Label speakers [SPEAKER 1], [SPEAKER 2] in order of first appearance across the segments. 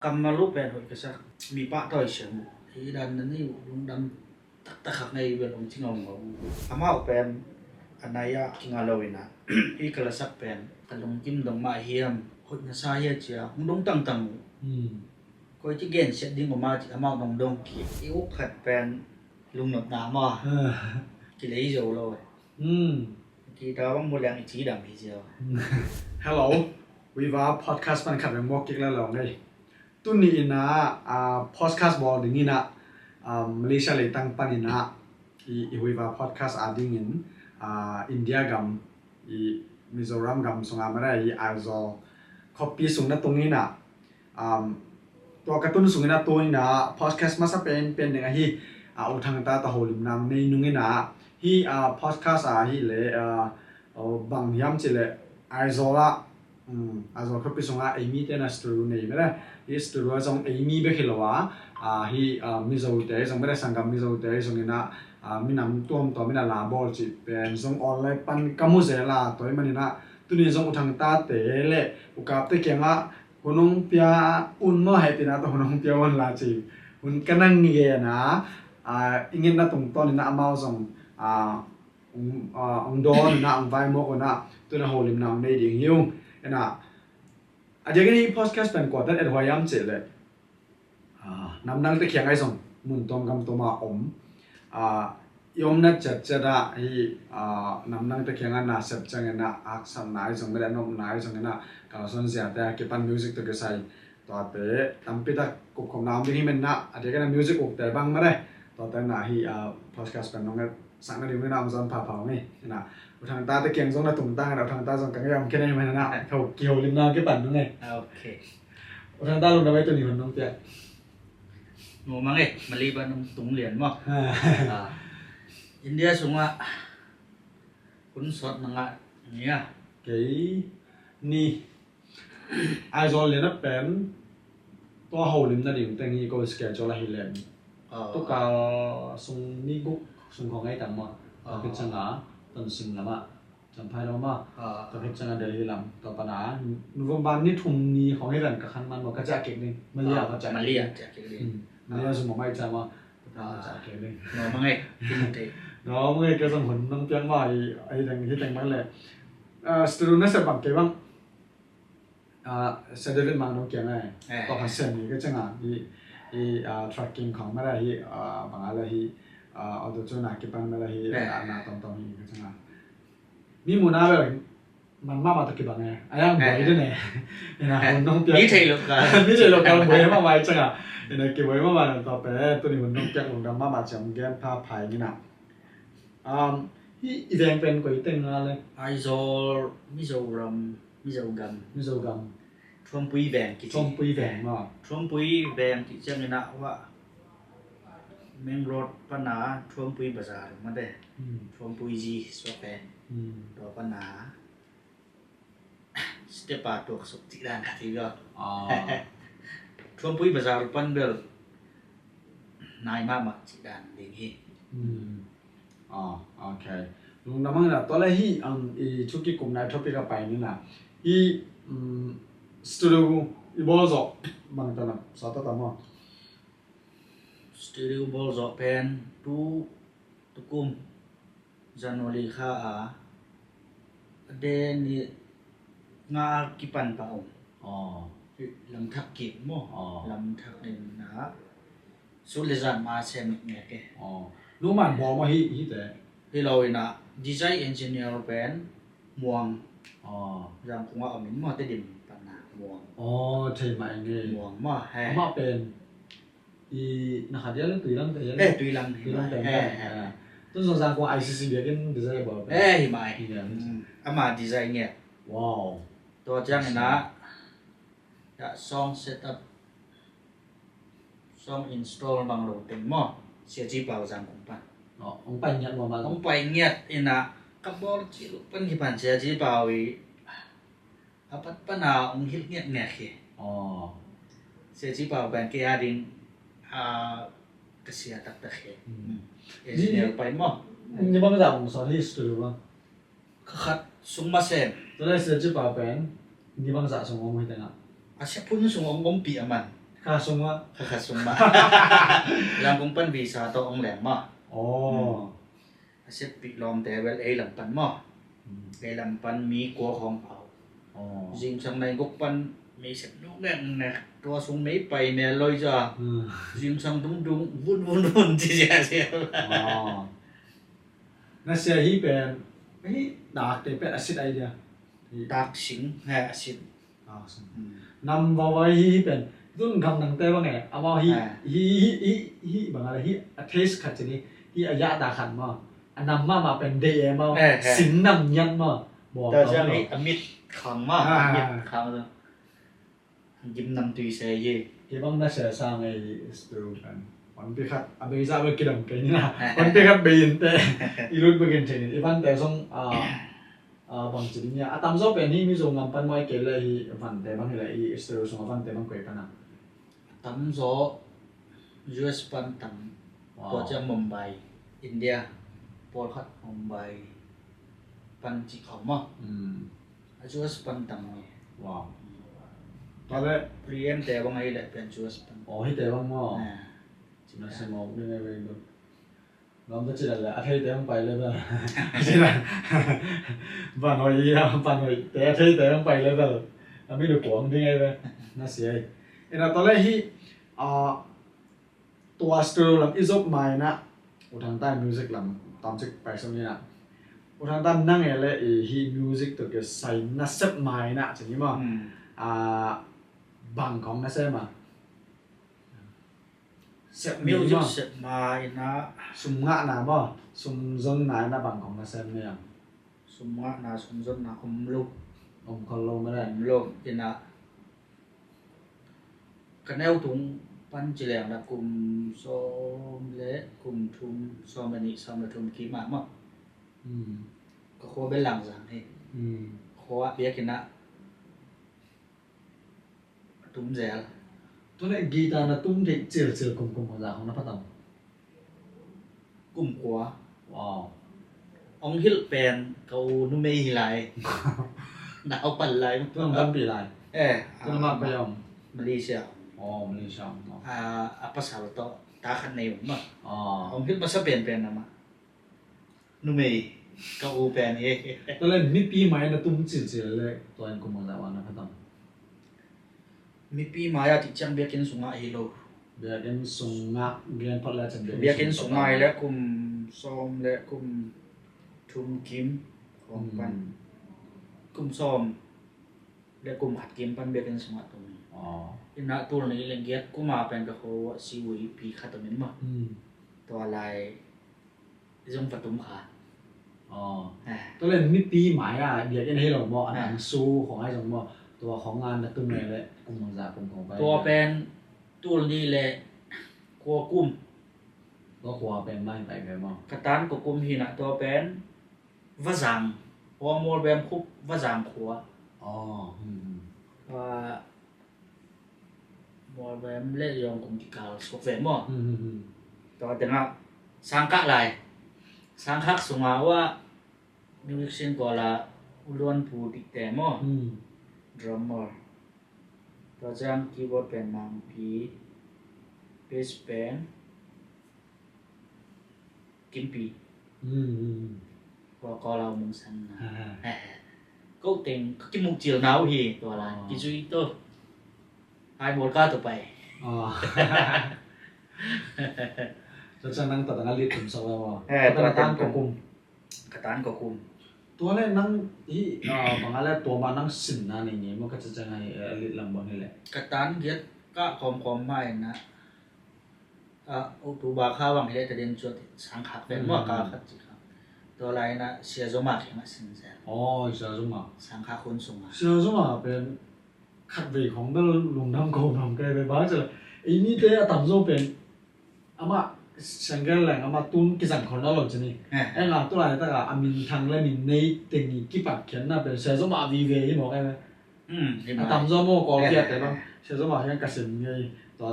[SPEAKER 1] Cầm lúc về rồi cái sao mi bạ tôi sớm thì đàn nó như luôn đâm tất khắc này về lòng chính ông mà học pen anh này à kinh ngạc lâu nè ý cái là sắc pen cái lòng kim đồng mại hiểm hội nhà sai hết chứ không đúng tăng tăng coi chứ ghen sẽ đi mà chỉ mà đồng đồng thì yếu khát pen luôn nộp đá mà chỉ lấy dầu rồi thì đó bằng một lần chỉ đằng thì giờ
[SPEAKER 2] Hello, Viva podcast man khat mo kik la long nei. Tu ni na podcast ball ding ina Malaysia le tang pan ina I Viva podcast ading in India gam I Mizoram gam songa mara I Aizawl copy sungna tungina to katun sungina to ina podcast masa pen ding hi uthang ta holim nam nei nungina hi podcast hi le bang yam chile Aizawl Aizawl copy songa Amy te na studio nei mera hi studio song Amy be khilawa hi Mizo te song mera sangam Mizo te songina minam tuam to mina la ball chi pen song online pan kamu zela toy manina tuni song uthang ta te le ukap te kenga hunong pia unmo haitina to hunong pia wan la chi hun kanang ni ge na ingin na tung to ni na amao song ông don na ông vai mo na tôi là hồ lim nào đây điển hiu na giờ cái podcast bên quả tất ở hoài am chỉ lệ năm năng tới khiang ai xong muốn tom cầm tom yom na chật chật ra hi năm năng tới khiang anh na sập chân na action nai xong mới đã nom nai xong na kalau son siapa ta cái pan music tu cái sai to te tampi ta cục không nào đi mình na giờ cái music cục te bang mà đây to te na hi podcast bên nong sáng nay đi với nam dân phá pháo này nè thằng ta tới kiềng giống là tùng ta thằng ta giống cái em cái này mà nè thầu kiều lên nam cái bản nó này
[SPEAKER 1] ok
[SPEAKER 2] thằng ta luôn đâu vậy tôi nhìn nó tiệt
[SPEAKER 1] ngủ mang ấy mà li bên tùng liền mà India xuống à cuốn sọt năng ạ nhá
[SPEAKER 2] cái ni Aizawl liền nó bén to hầu lên là điểm tên như cô schedule cho là hiện lên tôi cao sung ni book sungของไอ้ตังมาเป็นจังหวะตอนสิงลำอ่ะจำพายเรามาตอนเป็นจังหวะเดลีลำต่อปัญหานุวบานนี่ทุ่มนี้ของไอ้รันกับขันมันบอกกระจายเก่งนึงมาเรียกกระจาย
[SPEAKER 1] มาเรียกจากเก่งเลย
[SPEAKER 2] มาเรียกสมมติไม่จำว่ากระจายเก่งนึง
[SPEAKER 1] ngủ mang ấyที่มันเตะ
[SPEAKER 2] nó mới cái song hồn nông tiếng màไอ้ดังที่แต่งมาเลยสตูดิโอน่าจะบังเก็บบ้างเซเดวิดมาโนเกียงไงต่อพันเซนนี่ก็จังอ่ะที่tracking ของไม่ได้ที่บางอะไรที่เอาตัวจุดนักเก็บปันไม่ได้ที่นาตองนี่ก็จังอ่ะมีมูน่าแบบมันมากมาตะกี้บางไงไอ้ยังบ่อยด้วยเนี่ยนะคนน้องเปีย
[SPEAKER 1] มีเทโลกา
[SPEAKER 2] มีเทโลกาบ่อยมากไปจังอ่ะเนี่ยเก็บไว้มากมาต่อไปตัวนี้มันน้องเปียลงดำมากมาจำแก้มผ้าพายนี่นะที่อีเวนต์เป็นก๋วยเตี๋ยวอะไร
[SPEAKER 1] Aizawl มิโซรัมมิโซกัม
[SPEAKER 2] มิโซกัม
[SPEAKER 1] ช่วงปุยแบงกี่
[SPEAKER 2] ช่วงปุยแบงมา
[SPEAKER 1] ช่วงปุยแบงที่เจ้าเนี่ยนะว่าเมืองรถปัญหาช่วงปุยภาษามันได้ช่วงปุยจีสวแปนตัวปัญหาสเตปาตัวสุดที่ด้านที่ก็ช่วงปุยภาษาปันเบลนายมากที่ด้านเองที่
[SPEAKER 2] โอเคลุงน้ำมันนะตอนแรกที่อีชุกิกลุ่มนายท็อปิกไปนี่นะที่สตูดิโออีบอลส์บางตอนนั้นสาวตั้งมั้ง
[SPEAKER 1] Studio Ball Zọ Pen tu tukum Januari kha de ni nga kipan pa ong lam thak kip mo lam thak nen na sulezan ma sem nge ke
[SPEAKER 2] รู้มันบอกมาฮิแต่
[SPEAKER 1] hi loi na design engineer pen muang yang kunga amin mo te dim pa na muang
[SPEAKER 2] ใช่ไหมเนี่ย
[SPEAKER 1] muang ma he
[SPEAKER 2] มาเป็นอีนะครับเดี๋ยวเรื่องตุยลังแต่ยัง
[SPEAKER 1] tùy lăng
[SPEAKER 2] ตุยลังแต่ต้นสงสารกว่า ICC เบียกันดีไซน์บอก
[SPEAKER 1] hi mai ama design nge
[SPEAKER 2] ว้าว
[SPEAKER 1] ตัวจังนะจะซ่อง setup ซ่อง install บางโหลดเป็นหม้อเสียจีเปล่าจังของปัน
[SPEAKER 2] ôngไปnhận vào mà
[SPEAKER 1] ต้องไปเงียดอินะกับบอลจีลุปันที่ปันเสียจีเปล่าอีอาปัดปัญหาองฮิตเงียดเงียดขี้เสียจีเปล่าแบนเกียร์ดิงกระเสียตักตะขี้เอเจเนียร์ไปหม้อ
[SPEAKER 2] นี่บ้างก็จะผมสอนที่สตูดิโอบ้าง
[SPEAKER 1] คัดซุงมาเซน
[SPEAKER 2] ตอนแรกเสือจะป่าเป็นนี่บ้างจะส่งออกมาให้แต่ละ
[SPEAKER 1] อาเซียพุ่นซุงองงปีอามัน
[SPEAKER 2] ค่าส่งว่า
[SPEAKER 1] khá sung mà làm cũng phân visa to ông lẻm mà
[SPEAKER 2] อ๋อ
[SPEAKER 1] xếp bị lom té về ấy làm pan mà để làm pan mì của không bảo
[SPEAKER 2] อ๋อ
[SPEAKER 1] riêng trong này gốc pan mì xếp lúc nè nè to xuống mấy bày nè lôi ra
[SPEAKER 2] อืม
[SPEAKER 1] riêng trong đúng đúng vun vun vun chỉ ra chứ
[SPEAKER 2] อ๋อนั่นเสียที่เป็นเฮ้ยดากแต่เป็นอาซิดไอเดีย
[SPEAKER 1] đặc xính ha xính
[SPEAKER 2] อ่านำมาไว้ที่เป็นรุ่นคำนังเต้ว่าไงเอาว่าที่บางอะไรที่เทสขัดจะนี่ที่อายะดาขันมาอันนำมาเป็นเดย์มาสิงนำยันมาบอก
[SPEAKER 1] แต่
[SPEAKER 2] เขา
[SPEAKER 1] จะ
[SPEAKER 2] หร
[SPEAKER 1] มี
[SPEAKER 2] อ
[SPEAKER 1] มิดขังมากมิดขังเลยยิ้มนำตุยเสียเย่
[SPEAKER 2] ที่บ้างน่าเสียสร้างไอ้สตูกันวันที่ขัดอเมริกาเมื่อกี้ดำกันนี่นะวันที่ขัดบินแต่อีรุ่นเมื่อกี้เช่นอีวันแต่ส่งบางจุดเนี่ยตามโซ่เป็นนี่มีส่งงานปั้นไว้เกลืออีวันแต่บางอะไรอีสตูส่งวันแต่บางเกลือกันนะ
[SPEAKER 1] tắm gió US pan tắm của cho Mumbai India Port Hot Mumbai pan chỉ khẩu mà
[SPEAKER 2] อืม
[SPEAKER 1] US pan tắm này
[SPEAKER 2] ว้าวตอนแรก
[SPEAKER 1] Priemแต่บางไงแหละเป็น US pan
[SPEAKER 2] อ๋อให้แต่บ้างมั้ง
[SPEAKER 1] อ่า
[SPEAKER 2] จิมาสมองยังไงไปดูเราไม่ใช่อะไรอาทิตย์แต่ต้องไปเลยบ้างใช่ไหมบ้านหน่อยอ่ะบ้านหน่อยแต่อาทิตย์แต่ต้องไปเลยบ้างเราไม่ดูกวางยังไงไปน่าเสียเอ็นตอนแรกที่ตัวสตูลำอิซบไม่นะอุทางใต้มิวสิกลำตามจิกไปสมัยนะอุทางใต้นั่งอะไรที่มิวสิกตัวเกี่ยวใส่นัสเซปไม่นะใช่ไหมมั้งบังของนัสเซปมาเสพมิว
[SPEAKER 1] music
[SPEAKER 2] มั้ง
[SPEAKER 1] sẽ mai na
[SPEAKER 2] สุ่มงะนะบ่สุ่มจนไหนนะบังของนัสเซปเนี่ย
[SPEAKER 1] semua na sumzon na umlo
[SPEAKER 2] ผมคนลงไม่ได้
[SPEAKER 1] umlo ina kanel tung pan chỉ lẻng là cùng som lệ cùng thum som này som là thum kí mà
[SPEAKER 2] อืม
[SPEAKER 1] có khô bên làng rằng thì
[SPEAKER 2] อืม
[SPEAKER 1] khô biết cái nạ túm rẻ là
[SPEAKER 2] ตัวนี้กีตาร์นะตุ้มเด็กเจียวเจียวกลมๆของเราของนักพัฒน์
[SPEAKER 1] cùng quá
[SPEAKER 2] ว้าว
[SPEAKER 1] ông hít bèn cầu nu mê lại nào bẩn lại
[SPEAKER 2] ตัวนั้นปีไร
[SPEAKER 1] ê
[SPEAKER 2] ตัวนั้นมาไปยอม
[SPEAKER 1] Malaysia
[SPEAKER 2] อ๋อมันเลยชอบ
[SPEAKER 1] apa salah to ta khăn này mà
[SPEAKER 2] อ๋อ
[SPEAKER 1] ông hít masa bèn bèn mà nu mê cầu bèn ye
[SPEAKER 2] ตัวนี้มีปีใหม่นะตุ้มเจียวเจียวเลยตัวนั้นกลมของเรานักพัฒน์
[SPEAKER 1] mi pi maya ti chang biakin sunga hilo
[SPEAKER 2] เบียกันส่งงะเรียนพอแล้วจะ
[SPEAKER 1] biakin sunga le kum som le kum thum kim khom pan kum som le kum hat kim pan biakin sunga tum
[SPEAKER 2] อ๋อ
[SPEAKER 1] ina tur ni lengiat kuma pen ka ko siwi pi khatamin ma
[SPEAKER 2] อืม
[SPEAKER 1] to lai jong patum kha
[SPEAKER 2] อ๋อ
[SPEAKER 1] à
[SPEAKER 2] ตัวนี้มีปีใหม่อ่ะเบียกันให้เราบอกอันนั้นสู้ของไอ้สมบอกตัวของงานนะตุ้มเลยแหละกลุ่มของจากลุ่มของไป
[SPEAKER 1] to pen tur ni le ko kum
[SPEAKER 2] ก็ขวาเป็นบ้านไปไปมั้ง
[SPEAKER 1] katan ko kum hina to pen vazang ho mol bem khup vazang khwa
[SPEAKER 2] อ๋ออืม
[SPEAKER 1] mol bem le yong kum kal so fe mo
[SPEAKER 2] อืมอืม
[SPEAKER 1] to tengah sangka lai sangkak sungawa musician ko la ulon pu dik te mo
[SPEAKER 2] อืม
[SPEAKER 1] drummer to jang keyboard pen mang pi bass pen kim pi
[SPEAKER 2] อืมอืม
[SPEAKER 1] ko la mung san
[SPEAKER 2] ฮ่า
[SPEAKER 1] na ko ting cái mục chiều nào hi to la ki chui to hai một ca to pai
[SPEAKER 2] อ๋อแล้วจะนั่งตัดงานรีดผมสาวว่า
[SPEAKER 1] ตัว
[SPEAKER 2] ตั้งกลุ่ม
[SPEAKER 1] katan ko kum
[SPEAKER 2] ตัวแรกนั่งที่บางอะไรตัวมานั่งสินนะนี่นี่มันก็จะจะไงรีดลำบากนี่แหละ
[SPEAKER 1] katan giat ka khom mai na tu ba kha wang he ta den chot sang khak pen mo ka khat chi kha to lai na sia zo ma kheng sin sa
[SPEAKER 2] อ๋อเสียสมอ่ะ
[SPEAKER 1] sang kha khun sung
[SPEAKER 2] เสียสมอ่ะเป็นขัดวีของเบลลุงทำโกงทำแกไปบ้างจะไอ้นี่เตะต่ำโซเป็นอามาสังเกตแหล่งอามาตุ้นกิสันคนละหล่นจะนี่ไอ้งานตัวไหนตั้งแต่อามินทางและมินในเต็งกี่กิปักเขียนน่ะเป็นเสียสมอ่ะวีเวย์บอกไงไหม ต่ำโซโมกอลเกียแต่บ้างเสียสมอ่ะยังกระสินไงตอ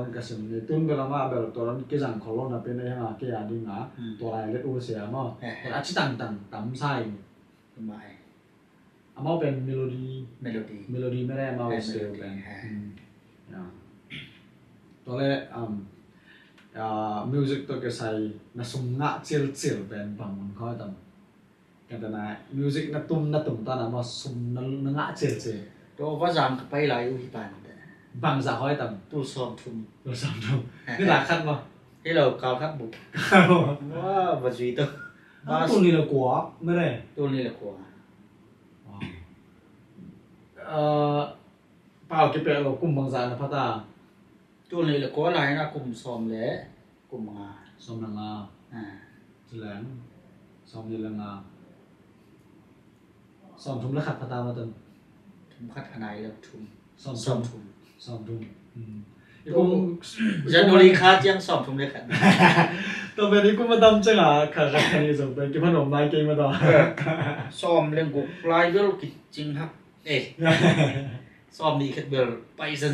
[SPEAKER 2] นกระสินไงตุ้นเวลามาแบบตอนกิสันคนละน่ะเป็นไอ้ห่าเกียร์ดิ้งอ่ะตัวอะไรเล็กอูเสียมั้งแต่อาชิตังต่ำใส่
[SPEAKER 1] mai
[SPEAKER 2] อามาเป็นเมโลดี้
[SPEAKER 1] melody
[SPEAKER 2] ไม่ได้มาเวสเซลเป็น ตัวแรกmusic ตัวก็ใส่น่ะสมงะเจียวเป็นบางมันเขาตำกันแต่นะ music น่ะตุ้มตอนนั้นว่าสมน่ะงะเจียว
[SPEAKER 1] ตัวว่าจางไปหลายอุปกรณ์
[SPEAKER 2] บางสาเขาให้ตำ
[SPEAKER 1] ตู้ซ้อมทุ่ม
[SPEAKER 2] ตัวสามทุ่มนี่หลักขั้นป่ะ
[SPEAKER 1] ให้เรากาวครับบุกว่าบัจีตัว
[SPEAKER 2] ตัวนี้เรากลัวไม่ได้
[SPEAKER 1] ตัวนี้แหละกว่า
[SPEAKER 2] เปล่าเก็บไปเรากลุ่มบางสานะพัตตา
[SPEAKER 1] ตัวนี้แหละกว่าหลายนะกลุ่มซ้อมแหละกลุ่มงา
[SPEAKER 2] ซ้อมนางงาแถลงซ้อมยีรังงาซ้อมทุ่มแล้วขัดพัตตามาตึง
[SPEAKER 1] ทุ่มคัดขนาดแล้วทุ่ม
[SPEAKER 2] ซ้อม
[SPEAKER 1] ซ้อมทุ่ม
[SPEAKER 2] ซ้อมทุ่ม
[SPEAKER 1] ตัวจะโดริคายังซ้อมทุ่มเลยครับ
[SPEAKER 2] ต่อไปนี้กูมาทำจังอ่ะขานี่ส่งไปกินขนมนายเก่งมาต่อ
[SPEAKER 1] ซ้อมเรื่องกุกลายเบลกิจริงครับเอ๊ะซ้อมดีขึ้นเบลไปเซน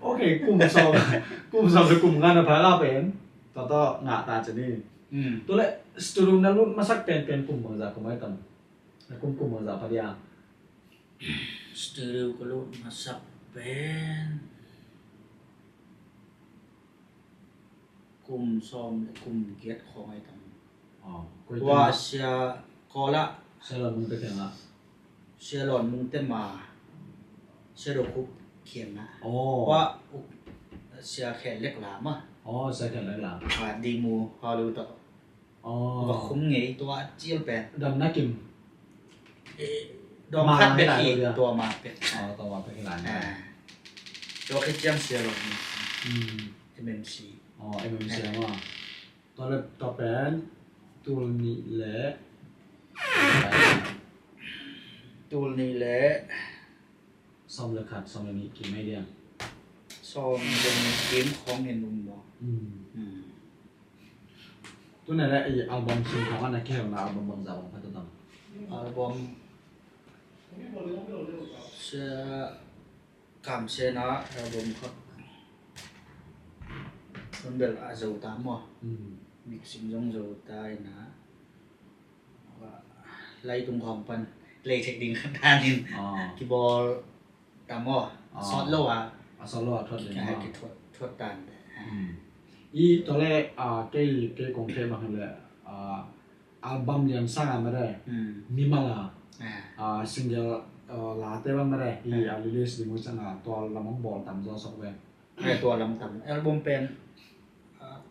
[SPEAKER 2] โอเคกลุ่มซ้อมกลุ่มงานนะพาราเป็นต่องาตาจะนี่ตัวเล็กสตูดิโอนั้นรุ่นมาสักเป็นกลุ่มบางจากกูไม่ตันกลุ่มบางจากพอดีอ่ะ
[SPEAKER 1] สตูดิโอก็รู้มาสักเป็นกลุ่มซ้อมกลุ่มเกียรติของไอ้ตั้ง
[SPEAKER 2] อ๋อ
[SPEAKER 1] ว่าเสียกอละ
[SPEAKER 2] ใช่เรามึงไปถึงอ่ะ
[SPEAKER 1] เสียหลอนมุงเต็มมาเสียดอกคุบเขียนนะ
[SPEAKER 2] อ๋อ
[SPEAKER 1] ว่าเสียแขนเล็กหลามอ่ะ
[SPEAKER 2] อ๋อใช่กันเลยล่ะ
[SPEAKER 1] ดีมูฮอลลีวูด
[SPEAKER 2] อ๋อ
[SPEAKER 1] ว่าคุ้มไงตัวเจียลเป็น
[SPEAKER 2] ดำนักกิม
[SPEAKER 1] ดองคัดเป็ดอีตัวมาเป็ด
[SPEAKER 2] อ๋อตัวว่าไปที่ร้าน
[SPEAKER 1] ตัวคิดยังเสียหลอน MMC
[SPEAKER 2] อ๋อเอ็มเสียงว่าตัวเล็กตัวเป็นตัวนี้แหละ
[SPEAKER 1] ตัวนี้แหละ
[SPEAKER 2] ซ้อมเลยขัดซ้อมเลยนี้กี่ไม่เดียง
[SPEAKER 1] ซ้อมเป็นเกมของเห็นนุ่มบ่
[SPEAKER 2] ตัวไหนแหละไออัลบั้มซิงของอันนั้นแค่มาอัลบั้มบางจากพัฒนา
[SPEAKER 1] อัลบั้มเสียกำเสียนะอัลบั้มครับมันเป็นอาจูตามว่ะมิกซิ่งจงจูตายนะว่าไล่ตรงของปันไล่เทคนิคขั้นด้านนี้กีบอลตามว่ะซอสโลอ่ะ
[SPEAKER 2] ซอลโลทอดเลย
[SPEAKER 1] ให้กิทวดตัน
[SPEAKER 2] อีตัวแรกเกย์กงเทมาเลยอัลบั้มยังสร้างไม่ได้มีมาละซิงเกิลลาเต้ไม่ได้อีรีลิสดิมุจังตัวลำมองบอลตามจอซอฟต์แวร์
[SPEAKER 1] ตัวลำต่ำอัลบั้มเป็น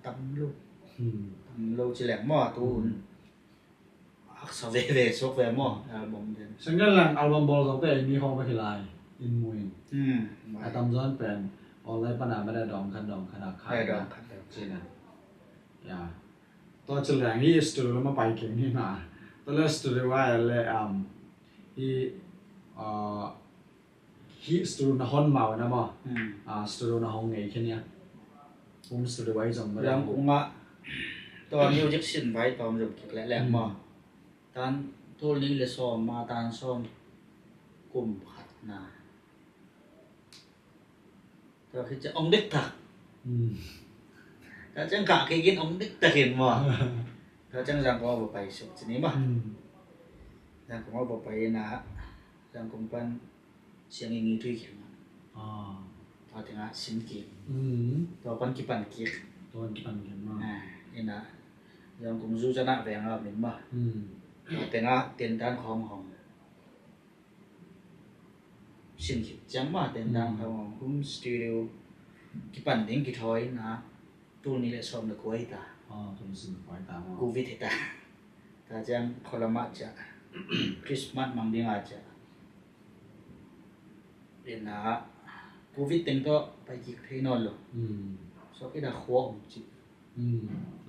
[SPEAKER 1] ต่ำลูกจิแหลมหม้อตูนอักษรเวซอฟต์แวร์หม้ออัลบั้มเด่น
[SPEAKER 2] ซิงเกิลหลังอัลบั้มบอลซอฟต์แวร์มีห้องไปที่ไลน์อินมูนตามจอนเป็นออนไลน์ปัญหาไม่ได้ดองขนาดขายจริงนะอย่าตัวเฉลี่ยที่สตูดิโอมาไปเก่งนี่นะตัวเลือกสตูดิโอว่าเลยที่สตูดิโอน่ะฮอนมาวันนั้นมั้งสตูดิโอน่ะห้องไงแค่เนี้ยผมสตูดิโอไว้จำไม่ได้
[SPEAKER 1] ยังคงอ่ะตอนมิวสิกซินไว้ตอนจบกิจแหลมมั้งตอนทุนนี้เลยซ้อมมาตอนซ้อมกลุ่มขัดนะตัวคือจะองเด็กถักถ้าจังกะเคยกินองเด็กตะเห็นมั้งถ้าจังจังก็เอาไปสุดทีนี้มั้งจังก็เอาไปนะจังคงเป็นเสียงอย่างนี้ทุยเขียนตอนที่นะสินกีตัวเป็นกี่ปันกี
[SPEAKER 2] ตัวกี่ปันกีมั้ง
[SPEAKER 1] นี่นะจังคงสู้ชนะแบงเราเหม็นมั้งแต่นะเตียนด้านของสินกีจังมั้งเตียนด้านของคุ้มสตูดิโอกี่ปันเด้งกี่ถอยนะตัวนี้เลยซ้อมเลยกูให้ตา
[SPEAKER 2] ตัวนี้สินกูให้ตา
[SPEAKER 1] กูวิทย์ตาแต่จังคนละมาจ้ะคริสต์มาสมังดีอาจจะเรียนนะกูวิทย์เต็งก็ไปกี่เทนอนหรอสอบที่ดาขวบจิ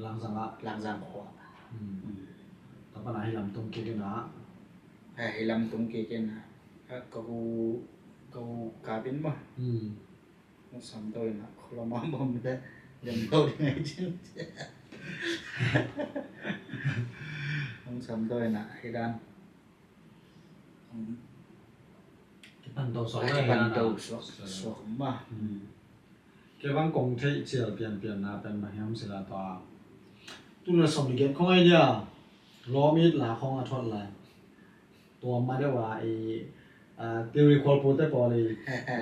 [SPEAKER 2] หลังสังละ
[SPEAKER 1] หลังสังขวบ
[SPEAKER 2] แต่ปัญหาให้ลำตรงเกี่ยวนะ
[SPEAKER 1] ให้ลำตรงเกี่ยวนะกูกาเป็นมั้งมันสามตัวนะคนละมาบ่ไม่ได้ยังเท่าได้ไงจริงต้องสามตัวนะให้ด้าน
[SPEAKER 2] กี่ปันตัวสอง
[SPEAKER 1] เลยนะสองมั้ง
[SPEAKER 2] เกี่ยวกับกงเทเชียเปลี่ยนนะเป็นมาเฮียมศิลาตัวตุนสมเด็จของไอเดียล้อมีดหลาของอัฐอะไรตัวมาได้ว่าไอ ตีรีคอลปูเตปอลี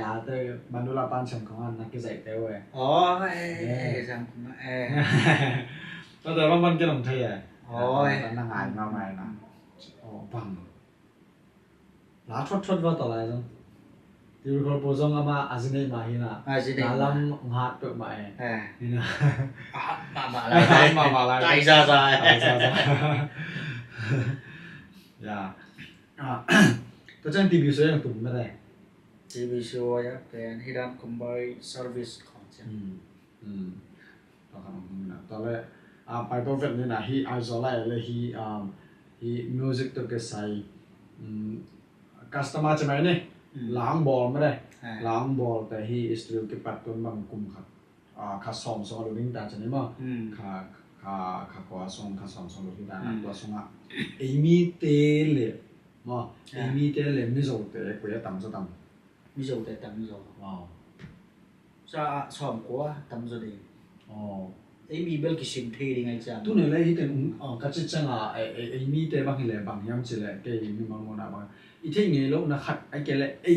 [SPEAKER 2] ลาเตบรรดุลาปันฉันของอันนักกิจเตเว้ย
[SPEAKER 1] อ๋อจัง
[SPEAKER 2] แต่ว่ามันก็ต้องเทอ่ะ
[SPEAKER 1] โอ้ย
[SPEAKER 2] นั่งอ่านมาใหม่นะอ๋อฟังลาชดว่าต่ออะไรจังตีรีคอลปูซงก็มาอาซิเนมาฮินะลาลัมหาดเปิดใหม่นี่นะ
[SPEAKER 1] มาอะไรใจซา
[SPEAKER 2] อย่าตัวจังทีวีโชว์ยังตุ่มไม่ได้
[SPEAKER 1] TV show yaเป็นที่ด้าน combine service ของจัง
[SPEAKER 2] ตอนนั้นตอนแรกไปตัวเฟดนี่นะฮีไอโซไลเลยฮีมิวสิกตัวก็ใส่คัสตอมาใช่ไหมเนี่ยล้างบอลไม่ได้ล้างบอลแต่ฮีอิสตูดิโอเก็บปัดตัวบางกลุ่มครับข้าซ้อมลูกนิ่งตาจะนี่มั้งข้าขวาซ้อมข้าซ้อมลูกนิ่งตาตัวซ้อมอ่ะเอมี่เตเลยมั้งเอมี่เตเลยไม่จบแต่กูจะตั้มซะตั้ม
[SPEAKER 1] ไม่จบแต่ตั้มจบ
[SPEAKER 2] ว้าว
[SPEAKER 1] จะซ้อมกว่าตั้มจะดี
[SPEAKER 2] อ๋อ
[SPEAKER 1] ไอ้มีเบลกิชิมเทดีไงจัง
[SPEAKER 2] ตัวนี้เลยที่เป็นกัจจิจังอ่ะไอ้มีแต่บางเลยบางยามเจเลยแกมีบางคนอ่ะบางอีที่งี้ลูกนะครับไอ้แกเลยไอ้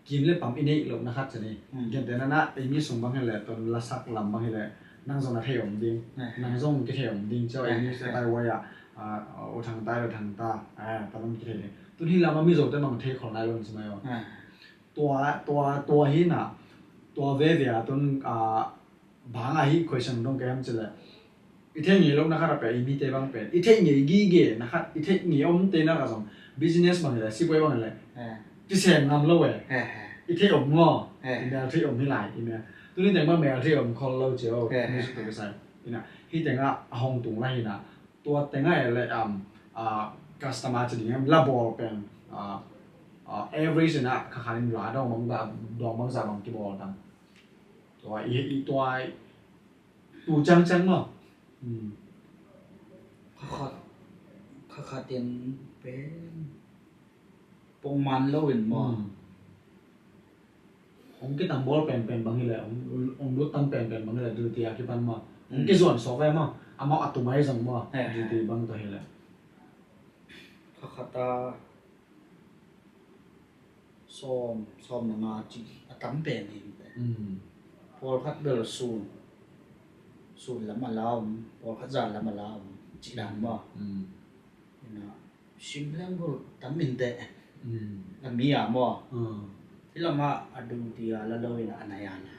[SPEAKER 2] กินเลยปั๊มอีนี่ลูกนะครับจะนี่เกี่ยแต่นั้นนะไอ้มีส่งบางเลยตอนละสักลำบางเลยนั่งส่งนะเที่ยวดิ้งนั่งส่งก็เที่ยวดิ้งเจ้าไอ้มีสไตล์ว่าอ่ะเอาทางใต้หรือทางใต้ตอนนั้นก็เที่ยวตัวที่เราไม่มีส่งแต่บางเที่ยวของนายลงใช่ไหมวะตัวหินอ่ะตัวเวทีอ่ะตัวบางอาฮิ question ตรงแกมจะเลยอีเท่านี้ลูกนะครับไปอีมีเตบังเป็นอีเท่านี้กี่นะครับอีเท่านี้อมเตนะครับสม business บางเลยสิบวัยบางเลยที่เสียงงามเลยเว้ยอีเท่าอมง้ออีเมลที่อมที่ไหลอีเมลตัวนี้แต่ว่าเมลที่อม call เราเจ้าไม่สุดตัวก็ใส่อีน่ะที่แต่งอ่ะห้องตรงไรน่ะตัวแต่งอะไรcustomer จะดีงั้นระบบเป็นaverage นะค่าขายหลายดอกบางสาบางกี่บอลตั้งตัวอีตัวตูจังเนาะ
[SPEAKER 1] ข้าเตียนเป็นปงมันแล้วเห็นมั้ง
[SPEAKER 2] ผมก็ตั้งบอลเป็นบางทีแหละผมรู้ตั้งเป็นบางทีแหละดูที่อาคิปันมาผมก็ส่วนซอฟต์แวร์มาเอามาอัตโนมัติสั่งมาดูที่บางตัวเหละ
[SPEAKER 1] ข้าตาซ้อมหนังอาจีตั้งเป็นนี่พอข้าเดินซูนแล้วมาล้าวพอข้าจานแล้วมาล้าวจีดันบ่นะชิมเรื่องพวกตั้งมินเตะแล้วมีอ่ะบ่ที่เรามาดูที่เราเล่าในอันไหนอ่ะนะ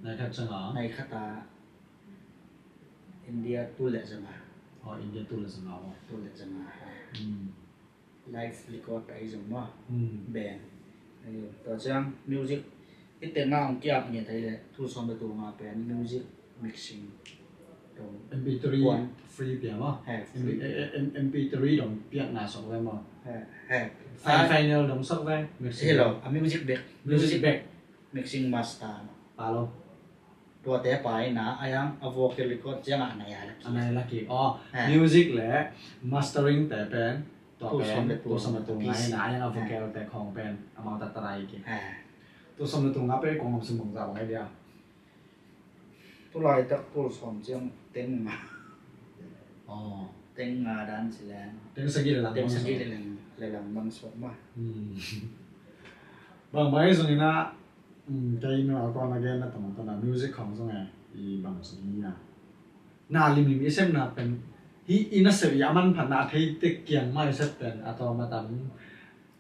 [SPEAKER 2] ในคัตจังอ่ะ
[SPEAKER 1] ในคาตาอินเดียตุเลจมา
[SPEAKER 2] อินเดียตุเลจมา
[SPEAKER 1] ตุเลจมาไลฟ์รีคอร์ดไอ้จังมาแบนต่อจากมิวสิกที่แต่งงานเกี่ยวกับเนี่ยไทยเลยทุกส่วนเป็นตัวมาเป็นมิวสิกมิกซิ่งตรง
[SPEAKER 2] MP3 ฟรีเปียมั้ง MP3 ดองเปียกหน้าสองแว่มั้งไฟแนลดองสักแว่
[SPEAKER 1] มิกซิ่งเหรอมิวสิกแบ็กมิกซิ่งมาสเตอร์
[SPEAKER 2] ปาโล
[SPEAKER 1] ตัวแต่ไปนะไอ้ยังเอาโวคอลรีคอร์ดจะงานไหนอะไร
[SPEAKER 2] อันไหนละกี่มิวสิกแหละมาสเตอริงแต่เป็นตัวสมเด็จตัวไงนะยังเอาโวคอลแต่ของเป็นเอามาตัดตรายกี่ตัวสมเด็จตัวงับไปกองสมองสาวไงเดียว
[SPEAKER 1] ตัวลอยตะตัวสมเจียงเต็งมาเต็งมาดันสิแล้ว
[SPEAKER 2] เต็งสกีเลยหลัง
[SPEAKER 1] เลยหลังบางส่วนมา
[SPEAKER 2] บางไม่ส่วนนี้นะใจมีอะไรก่อนนะแกนะแต่ตอนนั้นมิวสิกของส่วนไงอีบางส่วนนี้นะน่าลิมิเอเซมนะเป็นอีน่าเสียมันผ่านนาที่เต็กเกียงไม่เสร็จเป็นอัตโนมัติ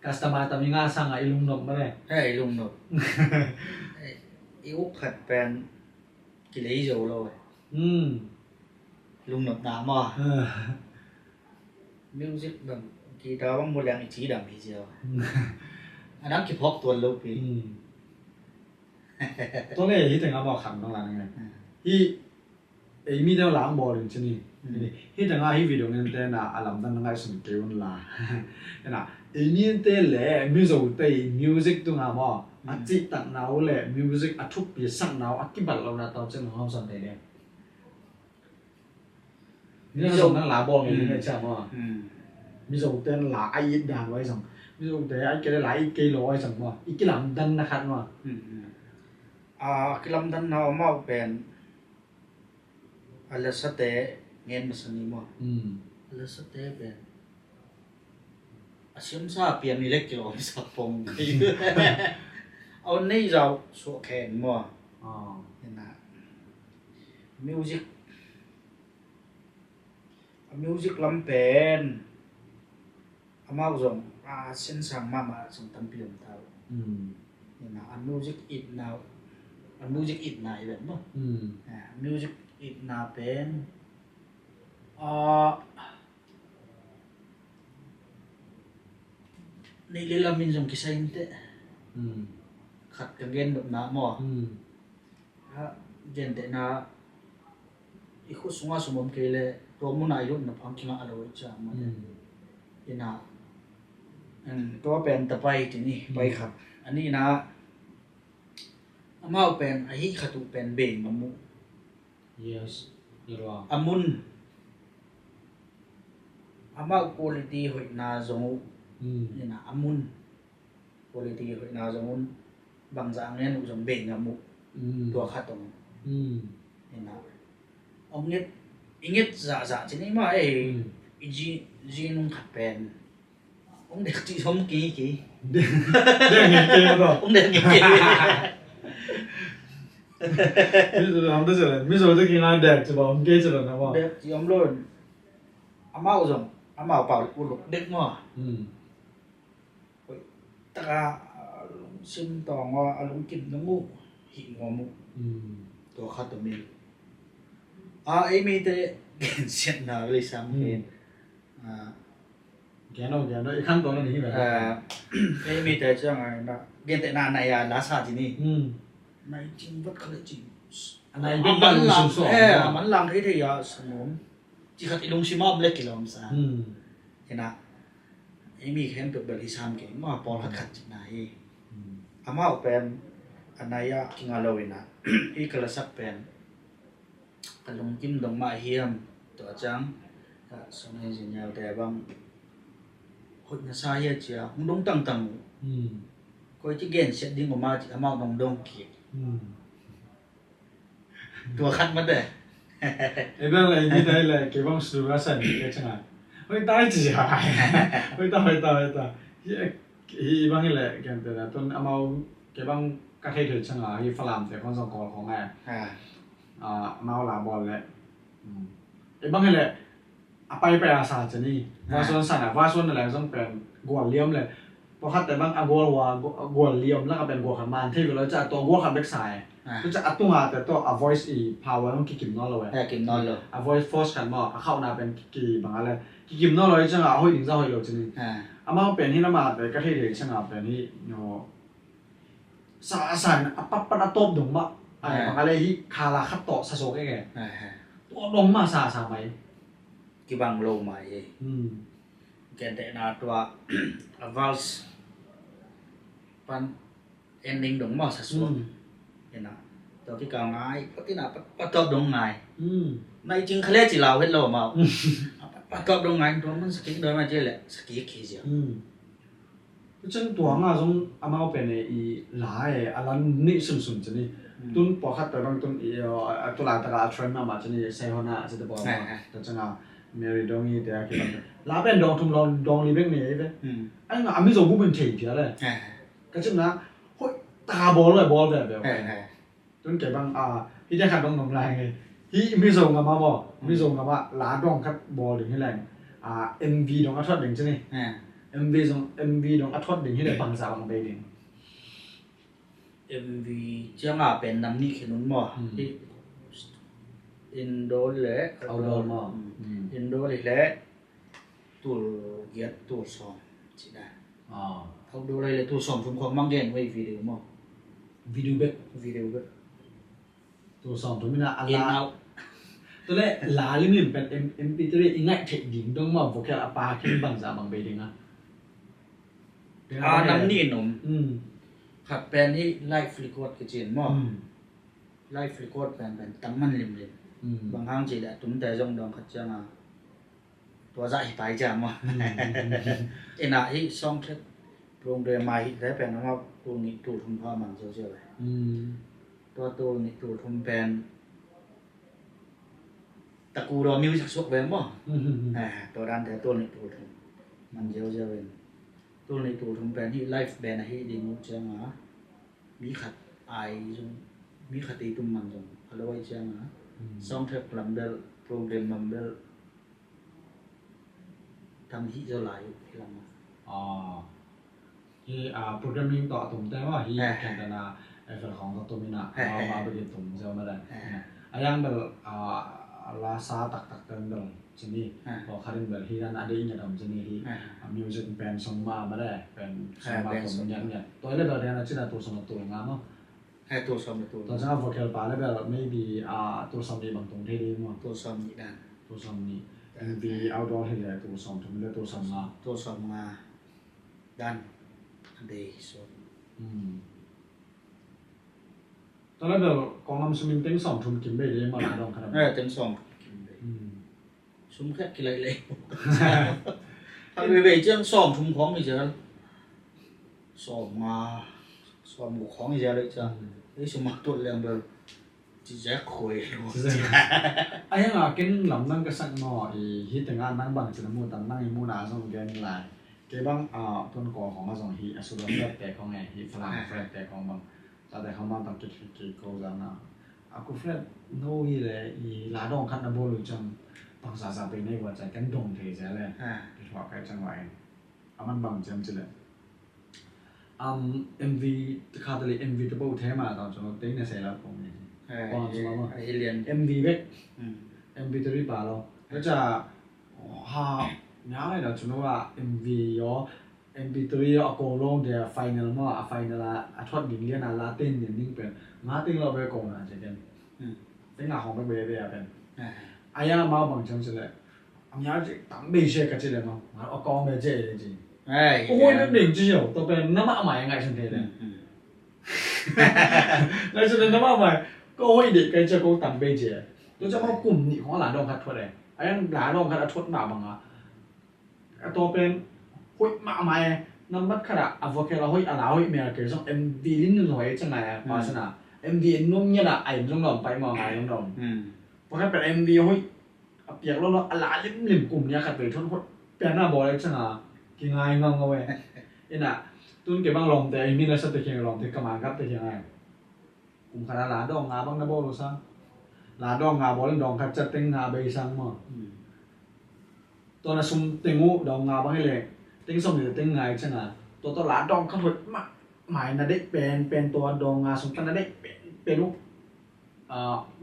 [SPEAKER 2] คัสตอมาตามีงาสั่งไอ้ลุงนกมาเลย
[SPEAKER 1] ไอ้ลุงนกอีอุกขัดเป็นกี่เลยโจเลยลุงนกน้ำอ่ะมิวสิกแบบกีตาร์บางโมเดลอีกทีดำพี่เจ้าอันนั้นคิดพบตัวลูกพี่
[SPEAKER 2] ตัวนี้ที่ถึงเอาบอกขันตรงนั้นไงที่ไอ้มีเดียวล้างบอลจริงๆที่ถึงเอาที่วิดีโอนี้เต้นอ่ะอารมณ์นั้นง่ายสุดเกี่ยวกับลานะไอ้นี่เต้นแหละมิวสิกเต้มิวสิกตัวงามอ่ะอาจิตตักหนาวแหละมิวสิกอาทุบปีสั่งหนาวอากิบัตเราหน้าตาเจ้าหน้าสันเต้เนี่ยนี่ส่งนั่งลาบอลอย่างนี้ใช่ไหมมิวสิกเต้นลาไอ้ยิดด่างไว้สั่งมิวสิกเต้ไอ้เกล้ลาไอ้เกล้ลอยสั่งว่าอีกหลังดันนะครับว่า
[SPEAKER 1] กิลำดันเราเมาเป็นอะไรสักแต่เงินมาสนิมอันละสเตเป็น เสียมซาเปลี่ยนนี่เล็กกิโลสักปงเอานี่เราสวแขนมัวเห็นนะมิวสิกลำเป็นอามาส่งเส้นสังมาส่งทำเปลี่ยนเท่าเห็นนะมิวสิกอิดนาวมิวสิกอิดนายแบบมั้งมิวสิกอิดนาเป็นนี่เรื่องมินส่งkisah inteขัดกันเย็นแบบน้ำมั้งฮะเย็นแต่น้าอีกคนสงสมมติเลยตัวมันอายุนับพังกินอะไรวะจ้ามันเนี่ยนะตัวเป็นตะไบที่นี่ไปครับอันนี้นะอามาเป็นไอ้ที่ขัดตุเป็นเบ่งอามุ
[SPEAKER 2] yes นี่หรอ
[SPEAKER 1] อามุนอามาคุณภาพหอยนาจงนี่นะอามุนคุณภาพหอยนาจงบางอย่างเนี่ยหนูจงเบ่งอามุตัวขัดตรงนี่นะông nhất dạ chứ này mà ấy gì nung khát bèn ông đẹp chị sống kì
[SPEAKER 2] đẹp nghề kia rồi
[SPEAKER 1] ông đẹp nghề kia
[SPEAKER 2] bây giờ tôi kia là đẹp chứ bảo ông kia chứ là nào
[SPEAKER 1] đẹp chị ông luôn amau rồi amau bảo được luôn đẹp mà ta xin tò ngò lúng kim nó ngu hị ngò muตัวขัดตัวmình ấy mi thế hiện nào lấy sam hiện
[SPEAKER 2] cái nào cái khăn to là gì vậy
[SPEAKER 1] ấy mi thế chứ là hiện tại nạn này lá xả gì nè này chim vất khơi chim
[SPEAKER 2] này biết bao nhiêu sủng sủng
[SPEAKER 1] mắn lăng thế thì sủng muốn chỉ khát ilung xi mom lấy kilo sa thế nào ấy mi khen được beli sam cái mà bỏ khát chim này amau pen anh này kinh ngalo ina ý cái là sắc pen kalung kim dong ma hiam to chang so nei jin yaw te bang hot na sa ya chia hung dong tang tang ko chi gen set ding ma chi amao dong dong ki tua khát mất đấy
[SPEAKER 2] ấy đó là như thế là cái bông sữa sần cái chẳng hạn hơi tai chỉ hại hơi ta cái băng là cái là tuần amao cái băng các thầy thử chẳng hạn như pha làm thì con dòng còของไงมาลาบอลเลยไอ้บางทีเลยไปอาสาจะนี่ว่าส่วนสั่นว่าส่วนอะไรต้องเป็นกวนเลี้ยมเลยเพราะคัดแต่บางกวนเลี้ยมแล้วก็เป็นกวนขันมันที่เราจะตัวกวนขันเบ็กไซก็จะอัดตัวแต่ตัว avoid power ต้องกินนอเลย
[SPEAKER 1] กินนอเลย
[SPEAKER 2] avoid force กันบ่เข้าหน้าเป็นกี่บางอะไรกินนอเลยจังเอาให้ถึงเจ้าให้เราจะนี่มาเป็นที่น้ำมาแต่ก็ที่เด็กช่างเป็นที่โน่สั่นปั๊บปั๊บตบดงบ่บางอะไรที่คาราคัตโตะซาโซเกะตัวลงมาซาไหม
[SPEAKER 1] กี่บางโลมาเองแกแต่นาตัววาลส์ปันเอนดิ้งดงมาซาโซเห็นนะตัวที่กลางง่ายก็ที่น่ะปัดตบดงง่ายในจริงเขาเรียกจีเราเฮ็ดโลมาปัดตบดงง่ายตัวมันสกิลโดยมาเจอแหละสกิลขี้เสีย
[SPEAKER 2] จังตัวง่าจงอามาเป็นไอ้หลายอันนั้นนี่สุ่มจะนี่ตุนปอคัดแต่บางตุนตัวหลังตะกาเทรนมาจะนี่เซฮอน่าจะบอกว่าแต่จังอ่ะเมริดองนี่แต่กี่บางลาเป็นดองทุ่มดองรีเบกนี่เว้ยไอ้น่ะอามิโซบุเป็นเทปเลยก็จังนะโหตาบอลเลยบอลแบบตุนเก็บบางพี่จะขัดดองหนุ่มลายไงที่มิโซกับมาบอกมิโซกับว่าลาดองคัดบอลถึงให้แรงMV ดองอัทอดถึงใช่ไหมMV ดองอัทอดถึงให้ได้บางสาวบางเบดิง
[SPEAKER 1] MV จังเป็นน้ำนี่ขนุนมั้งที่อินโดเลย
[SPEAKER 2] เอาโดนมั้ง
[SPEAKER 1] อินโดเลยตัวเกียรตัวสองใช่ไหมเอาโดเลยตัวสองผมความมั่งเก่งไว้วิดีโอมั้ง
[SPEAKER 2] วิดีโอเบ็ดตัวสองตัวไม่น่าอะไรตัวแรกลาลิมิตเป็น MP3 อีกง่ายเทคนิคต้องมาโฟกัสปาขึ้นบางสาวบางเบดิงนะ
[SPEAKER 1] น้ำนี่หนุ่มขัดเป็นที่ไลฟ์ฟลิกอดกระเจียนมั้งไลฟ์ฟลิกอดเป็นตั้งมันริมบางครั้งจีได้ตุ้มแต่จงดองขัดจังตัวใจไปจังมั้งไอ้หน้าที่ซ่องเช็ดโรงเรียนใหม่ได้เป็นว่าตัวนี้ตัวทุ่มพ่อมันเชื่อเลยตัวนี้ตัวทุ่มเป็นตะกูรอมิวสิกสุกเป็นมั้งตัวด้านแต่ตัวนี้ตัวทุ่มมันเชื่อเลย ตัวในตัวทำแบรนด์ที่ไลฟ์แบรนด์ที่ดีมุกเจ้ามามีขัดไอจงมีขัดตีตุ้มมันจงอะไรไว้เจ้ามาซองเทปลำเดลโปรแกรมลำเดลทำที่เจ้าหลายที่ลำมา
[SPEAKER 2] ที่programming ต่อตุ่มแต่ว่าที่แข่งกันphầnของตัวมินะเอามาประดิษฐ์ตุ่มเจ้ามาได้yang bel rasa tak tendel sini kalau kalian bel hiran ada ini dalam sini hi music band sama ada band sama tuh toh itu bel yang cina tuh sama tuh ngama
[SPEAKER 1] ตัวซ้อมตัว
[SPEAKER 2] toh sama vokal pada bel maybe tuh sama di bangtung tadi mah
[SPEAKER 1] ตัวซ้อมนี่ด้าน
[SPEAKER 2] tuh sama ni di outdoor hi lah tuh sama tuh itu tuh sama
[SPEAKER 1] ตัวซ้อมมาด้านเดย์ซ้อม
[SPEAKER 2] ตอนแรกเรากองน้ำสมิงเต็งสองทุนกินไปเลยมาหลายดองขนาดนั้น
[SPEAKER 1] เต็มซ้อมกินไปซุ้มแค่กินอะไรเลยทำไปไปเจ้าซ้อมทุ่มของอีกเจ้าซ้อมมาซ้อมหมูของอีกเจ้าเลยจ้ะไอ้สมัครตัวเรื่องเบอร์จีแจ๊คคุย
[SPEAKER 2] ไอ้ยังกินหลังนั่งก็สักหน่อยฮิตแต่งานนั่งบังจะน้ำมูตันนั่งมูนาส่งแกนลายแกบังต้นกอของมาส่งฮีสุดยอดแต่ของไงฮีฝรั่งแฟร์แต่ของบังแต่เขามาตั้งกิจกรรมกันนะaku Fred no ile I la dong khat na bolu chang bang sa sa pe nei wa chai kan dong the ja le ki thwa kai chang wa aman bang jam chile MV ตะคาตะเลย MV ตะบ่แท้มาตอนကျွန်တော်တင်း20လောက်ပုံနေပေါ့ကျွန်တော်
[SPEAKER 1] alien
[SPEAKER 2] MV ပဲ MV တရီပါတော့ဒါကြဟာညားလိုက်တော့ကျွန်တော်က MV ရောMP3 ရောအကုန်လုံးတဲ့ final မှာ final အထွက်ဒီလျနာလာတင်နေနေပဲငါတင်တော့ပဲကုန်တာချက်ချင်းတင်ငါဟောင်းပဲပဲပဲပဲအရာမောင်းပုံချမ်းစလဲအများကြီးတမ်းမေးရှက်ကချက်လဲနော်ငါအကောင်ပဲကြဲတယ်ကြီးโอ้ยนั่นเด็กจริงเหรอตัวเป็นน้ำมันใหม่ยังไงฉันเทเลยแล้วฉันน้ำมันใหม่ก็โอ้ยเด็กกันจะกูต่ำไปเจ๋อตัวจะมากลุ่มนี่ของหลานดองคัดทั่วเลยไอ้ยังหลานดองคัดทั่วมาบังอ่ะตัวเป็นหุ้ยมาใหม่น้ำมันขนาดอะโวคาโดหุ้ยอะไรหุ้ยเมียเกิดส่ง MV ลิ้นหน่อยจังไงมาชนะ MV นุ่มเนี่ยนะไอ้ต้องหล่อมไปมองไงต้องหล่อมเพราะแค่เป็น MV หุ้ยเปียกแล้วอะไรลิ่มกลุ่มเนี้ยขัดไปทั่วเปลี่ยนหน้าบอลเลยจังอ่ะกินง่ายงงเอาไว้เอ็น่ะตุ้นเก็บบ้างลมแต่มีอะไรสักแต่เคียงลมที่กำลังกับแต่เคียงไงกลุ่มขนาดหลาดองงาบ้างนะบอลรู้ซังหลาดองงาบอลดองขัดจะเต็งงาใบซังมั้งตัวน่ะซุ่มเต็งงูดองงาบ้างให้เลยเต็งส้มหรือเต็งไงใช่ไหมตัวหลาดองขัดหัวหมายน่ะได้เป็นตัวดองงาซุ่มตั้งน่ะได้เป็นลูก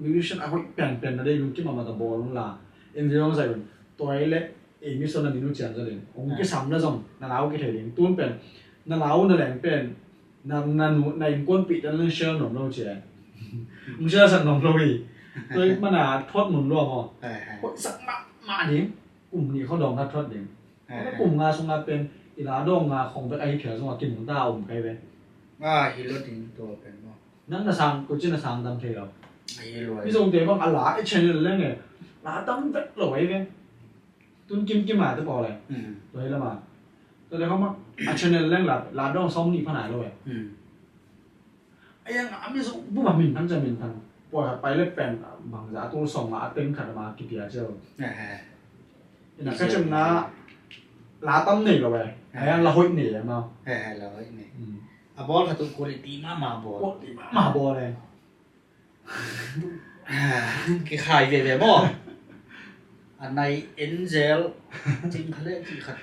[SPEAKER 2] มิวสิชันเอาไว้เป็นน่ะได้ลูกที่มาตะบอลนั่นล่ะเอ็นซีต้องใส่เป็นตัวไอ้เล็กมีส่วนนั้นนู่นเจียนจะเด่นองค์ก็ซ้ำแล้วส่งนั่นเราก็เห็นตุ้นเป็นนั่นเรานั่นแหละเป็นนั่นในก้นปีนั่นเรื่องเชื่อหนุ่มเราเจียนมึงเชื่อสักหนุ่มเราอีตัวมันอ่ะทอดหมุนรวมอ่ะสักมาดิกลุ่มนี้เขาดองทัดทอดดิกลุ่มงาส่งงาเป็นอีลาดองงาของเป็นไอ้เขียวส่งงากินหมูตาอุ่มใครเป็น
[SPEAKER 1] ฮิโรดินตัวเป็นมั้ง
[SPEAKER 2] นั่นน่ะสั่งกูจีน่ะสั่งตามเที่ยว
[SPEAKER 1] ฮิโร
[SPEAKER 2] พี่ส่งเดี๋ยวบ้างอะไรไอ้เชนเลยเรื่องเนี่ยลาตั้มแบบหลอยเป็นตุ้นกิมมาตัวบอกเลยตัวนี้ละมาตัวเดี๋ยวเขามาชแนลเรื่องลาดองซ้อมนี่ผนังเลยไอ้ยังมีสุบุบมินทั้งจะมินทั้งปล่อยไปเล่นเป็นบางจากตัวส่งมาเต็มขัดมากี่ปีเจ้าเนี่ยก็จะน่าลาตั้มนี่ก็ไปไอ้ยังละหุ่นนี่ยังมา
[SPEAKER 1] ละหุ่นนี่บอลขัดตัวคุณตีมาบอล
[SPEAKER 2] มาบอลเลย
[SPEAKER 1] กี่ขายเว่บอลอันในเอ็นเจลจริงเขาเรียกที่ขัด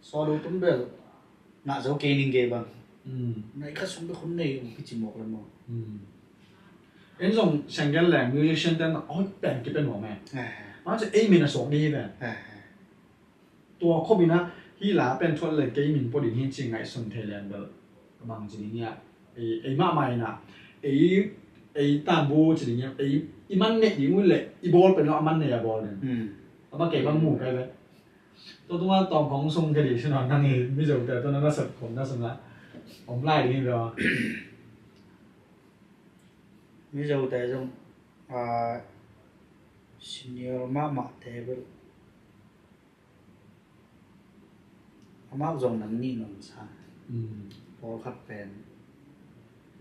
[SPEAKER 1] ซอดูตุ้มเบลน่าจะโอเคนิ่งเก็บังในขัดสุ่มเป็นคนในพิจิตรหมอกเลยมั้ง
[SPEAKER 2] เอ็นส่งเชงเกลแหล่งมิวสิชันแต่อ๋อแบ่งกี่เป็นหัวแม่มันจะมินสองดีแบบตัวโคบินะที่หลาเป็นทวนเลยเกมินพอดีที่จริงไงส่วนเทเลนเบลบางจริงเนี่ยไอ้มาใหม่น่ะไอ้ตามบูจริงเนี่ยไอ้มันเนี่ยยิ่งเลยไอ้บอลเป็นมันเนี่ยบอลเนี่ยเอามาเก็บบางหมู่ไปเลยตัวว่าตอนของทรงคดีใช่ไหมนั่งไม่จบแต่ตัวนั้นก็สับผมน่าสนใจผมไล่ดีเลย
[SPEAKER 1] ไม่จบแต่ตรงซีเนียร์มาเทเบิลมาตรงนั้นนี่นนท์ซ่าพอขับเป็น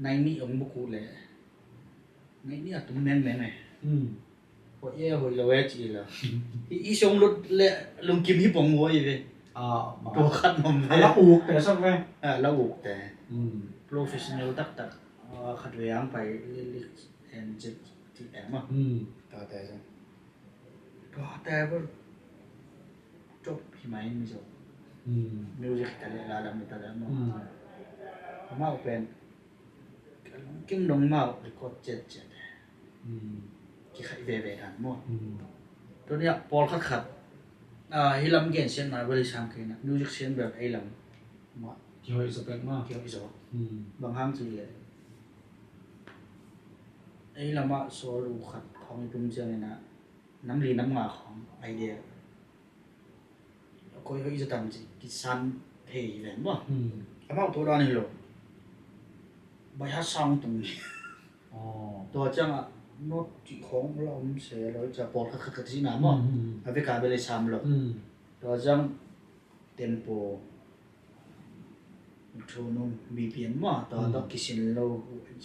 [SPEAKER 1] ในนี่องบุกุเลยในนี่อะตุ้มแม่งไงพอเย่หัวเราจีละอีชงรถเละลงกิมฮิปองหัวอีเว้ ตัวขัดนม
[SPEAKER 2] แล้วอูกแต่สักแว่
[SPEAKER 1] แล้วอุกแต่
[SPEAKER 2] professional
[SPEAKER 1] ตักขัดเวียงไปลิกแอนจิตที่แอมต่อแต่จังต่อแต่ว่าจบพี่ไหมไม่จบมิวสิกแต่ละลำแต่ละมั้งมาเป็นกิ้งดงมารีคอร์ดเจ็ดกี่ใครเวทันมั้งตัวเนี้ยพอลขัดฮิลัมเกนเซนนะบริษัทกินนะมิวสิกเซนแบบฮิลัมมา
[SPEAKER 2] เกี่ยวกับสเปกมาก
[SPEAKER 1] เกี่ยวกับโซ่บางครั้งสิเลยฮิลัมมาโซ่ลูกขัดของตุ้มเจ้าเนี่ยนะน้ำรีน้ำงาของไอเดียก็ยังจะทำสิกิสันเฮียเลยมั้งอามาตัวด้านนี้หรอใบฮัสซังตรงนี้ตัวจังอ่ะโน้ตจีของเราเสียเราจะปอดขัดที่น้ำมั้งเอาไปการไปเลยซ้ำหรอกตัวจังเต็มโปทุนมีเปลี่ยนมั้งตัวกิสินเรา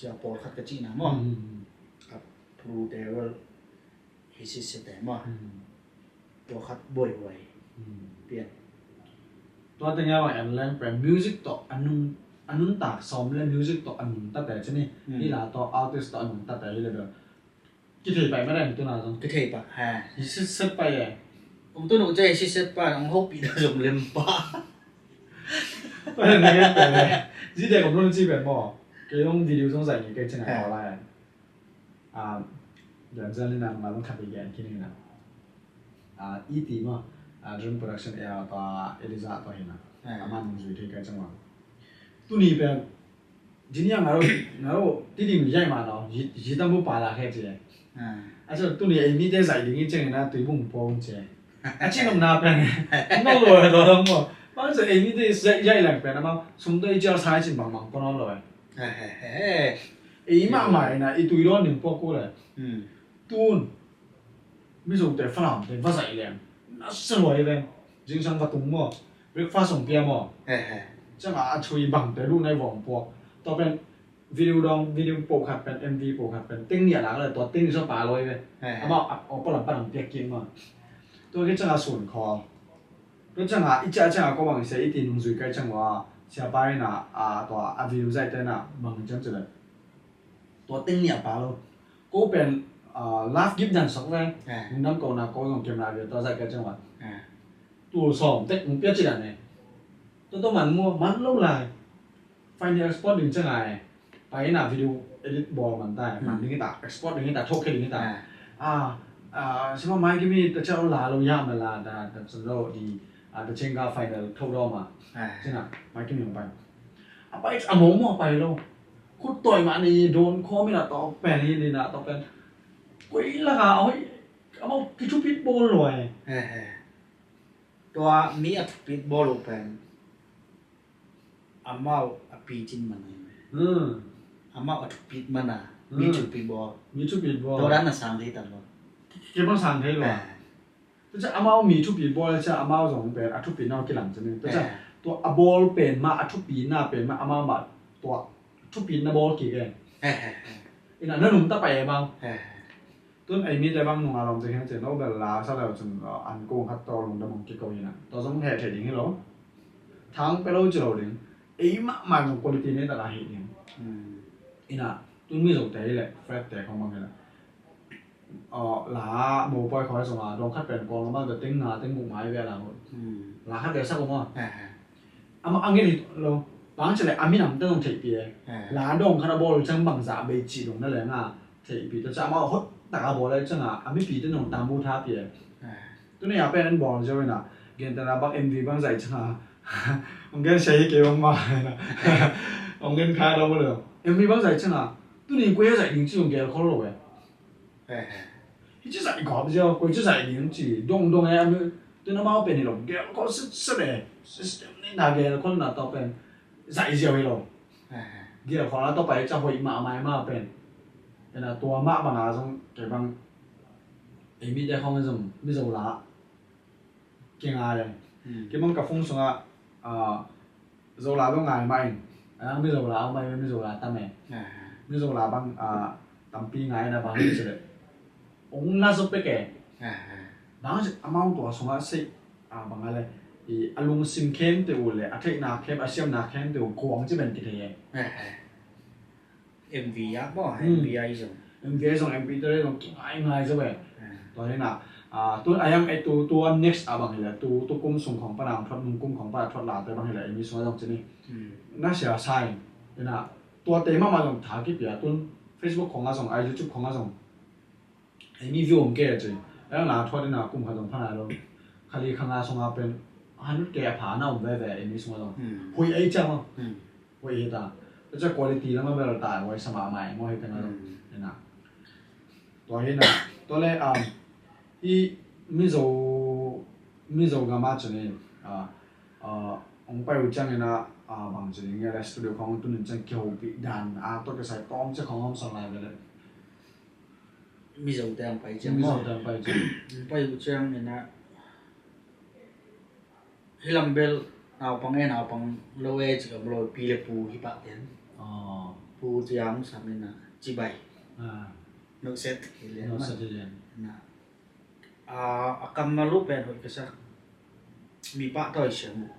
[SPEAKER 1] จะปอดขัดที่น้ำมั้งครับพลูเดวลฮิซิสเตมั้งตัวขัดบ่อยๆเปลี่ยน
[SPEAKER 2] ตัวตั้งแต่ว่าแอนแลนเป็นมิวสิกต่ออันนู้นตักซ้อมเล่นมิวสิกต่ออันนู้นตั้งแต่ใช่ไหมนี่ล่ะต่ออาร์ติสต์ต่ออันนู้นตั้งแต่เลยเด้อกี่ทีไปไม่ได้ตัวนั้น
[SPEAKER 1] กี่ทีปะฮะ
[SPEAKER 2] สิบไป
[SPEAKER 1] ผมตัวหนูใจสิบปะน้องฮอปปี้ได้สมเล็มปะ
[SPEAKER 2] ตัวนี้ก็เป็นเลยที่เด็กผมรู้ที่เป็นบ่ก็ต้องวิดีโอต้องใส่ยังไงใช่ไหมออนไลน์เดี๋ยวจะเล่นมาต้องขับไปแกนที่นี่นะอีทีมั้งdream production ตัวเอลิซาตัวเห็นนะอามันมันอยู่ที่ใกล้จังหวัดตัวนี้เป็นทีนี้เราที่ดีมีใจมาเนาะยี่ตั้งบุปผาละแค่เจ้อาจจะตัวนี้ไอ้มีแต่ใส่ดิ้งเจงนะตัวบุ้งปองเจ้อาจจะน้ำหนักเป็นน้องรวยตัวทั้งหมดบางทีไอ้มีแต่ใหญ่แหลกเป็นนะมั้งสมมติเจ้าชายจินบางก็น้องรวยไอ้มาใหม่นะไอ้ตัวร้อนหนึ่งพวกกูเลยตูนไม่ส่งแต่ฝรั่งแต่ภาษาอีแรงน่าสวยเลยจริงจังกระตุ้งมั้งเรียกฟ้าส่งเปียมั้งจังอาช่วยบังแต่ลูกในวงพวกต่อเป็นวิดีโอโปรขัดเป็น MV โปรขัดเป็นติ้งเนี่ยหลังเลยตัวติ้งชอบปลาลอยเลยเอามาเอาปลาเปียกกินมาตัวที่จังอาส่วนคอตัวจังอาอีจ้าจังอาก็บางเสียอีตีนุ่งสุยใกล้จังว่าเสียไปน่ะตัววิดีโอใจเต้นน่ะบางจังจะเลยตัวติ้งเนี่ยปลาลอยก็เป็นลาฟกิฟต์ดันสักแรงน้ำก่อนนะก็ยังเก็บนาเดียวตัวใจใกล้จังว่าตัวสองเต็กมันเปียกจีดันเนี่ยตัวมันมัวมันลุ่มลายไฟเนี่ย export ดึงจังไงไปน่ะวิดีโอ edit บอลมันได้มันดึงนี่ตา export ดึงนี่ตาโชคแค่ดึงนี่ตาใช่ไหมไม่กี่มีแต่เจ้าลาลงยามเวลาแต่สำหรับดีแต่เช่นก็ไฟเนี่ยเข้ารอบมาใช่ไหมไม่กี่มีลงไปไปมองไปแล้วคุณต่อยมานี่โดนข้อไม่น่ะต่อแปลนี่นะต่อเป็นกุยละค่ะเอาพิชุพิษโบนเลย
[SPEAKER 1] ตัวมีอัดปิดบอลเป็นอามาอปีจินมันอามาอัดปิดมันมีชุดปิดบอลตัวนั้นน่ะสั่งที่ตลอด
[SPEAKER 2] เก็บมาสั่งให้หรอแต่จะอามามีชุดปิดบอลแล้วจะอามาส่งเป็นอัดชุดปิดนอกกี่หลังจะนึงแต่จะตัวบอลเป็นมาอัดชุดปิดหน้าเป็นมาอามาบัดตัวชุดปิดหน้าบอลกี่แกอีนั่นหนุ่มตะไปบ้างต้นไอ้มีแต่บางหนุ่มอารมณ์จะเห็นเจนเราแบบลาซะแล้วจนอันโกงคัดต่อลงดำมงกิโกยนะต่อสมแห่เทดิ้งให้เราทั้งไปเราเจอเราดิ้งไอ้มาของคุณภาพนี่แต่ละเหตุเนี่ยอีน่ะต้นมีส่งแต่แหละแฟร์แต่ของบางอย่างลาโมปอยคอยส่งมาลองคัดเป็นกองแล้วบ้างแต่ติ้งหน้าติ้งบุกไม้เวลาหมดลาคัดเดือดสักกว่าอันนี้เราบางเฉลี่ยอามินำต้องเทียบลาดงคาราบอลจังบางสาเบจิลงนั่นแหละง่ะเทียบแต่จะมาฮอตตากบอลเลยจังอามิปีต้นของตามบูท่าเปียตัวนี้เป็นนั่นบอลใช่ไหมนะเกณฑ์แต่ละบาง MV บางใส่จังผมก็ใช้เกมมานะผมก็คาเราเลย MV บางใส่จังตัวนี้กูจะใส่ลิงก์用给了 color 呗一直ใส่搞不着กูจะใส่ลิงก์ดงไอ้ตัวนั้นมาเป็นนี่หรอแกก็是เลยนี่นาแกคนน่ะต่อเป็นใส่เจียวให้เราเกี่ยวของเราต่อไปจะหอยมาเป็นนะตัวมาบางอาจงแกบางไอ้มีแต่ของไม่จะละเก่งอะไรแกมันกับฟงสงจะละต้องงานไหมไม่จะละเอาไม่จะละตั้งไหมไม่จะละบางตั้งปีไงนะบางที่สุดองค์น่าสุดไปแกบางอามาตัวสงสิบางอะไร อารมณ์ซิมเข้มตัวเลยอาทิตย์นาเข้มอาเซียมนาเข้มตัวกวางจะเป็นกี่เท่า
[SPEAKER 1] MV อ่ะบ่ MV อ่ะอีจัง
[SPEAKER 2] MV ส่ง MP ตัวเลยส่งง่ายๆซะเว้ยตอนนี้นะตัวไอ้ยังไอ้ตัว next บางทีละตัวกลุ่มส่งของปนามทอดกลุ่มของปนามทอดลาแต่บางทีละมีส่วนตรงนี้น่าเสียใช่นะตัวเต็มมาส่งถ่ายคลิปอย่างตัว Facebook ของเราส่ง YouTube ของเราส่งไอ้มีวิวผมเกลียดจริงแล้วหลังทอดนี่นะกลุ่มเขาส่งผ่านเราคดีข้างล่างส่งมาเป็น100แก่ผ่านเอาไว้ไอ้มีส่วนตรงคุยไอ้จังมั้งคุยไอ้ตาแล้วจะ quality แล้วมันเป็นตายไว้สมัครใหม่มั่วให้กันแล้วนี่นะตัวนี้นะตัวแรกที่มิโซกามาจเนี่ยองไปอุจังเนี่ยนะบางจเนี่ยสตูดิโอของตุนจังเกี่ยวกับดันตัวก็ใส่ต้องจะของห้องสไลด์ไปเลย
[SPEAKER 1] มีส่งแต่ไปจัง
[SPEAKER 2] มิโซแต่ไปจริง
[SPEAKER 1] ไปอุจังเนี่ยนะฮิลัมเบลเอาปังเอาปังโลเอจกับโลปีเลปูฮิปะเต็นปูที่ยังสามเนี่ยนะจีบายนกเซตเฮียนนะakan malu pen hoi kesak mi pak toy semu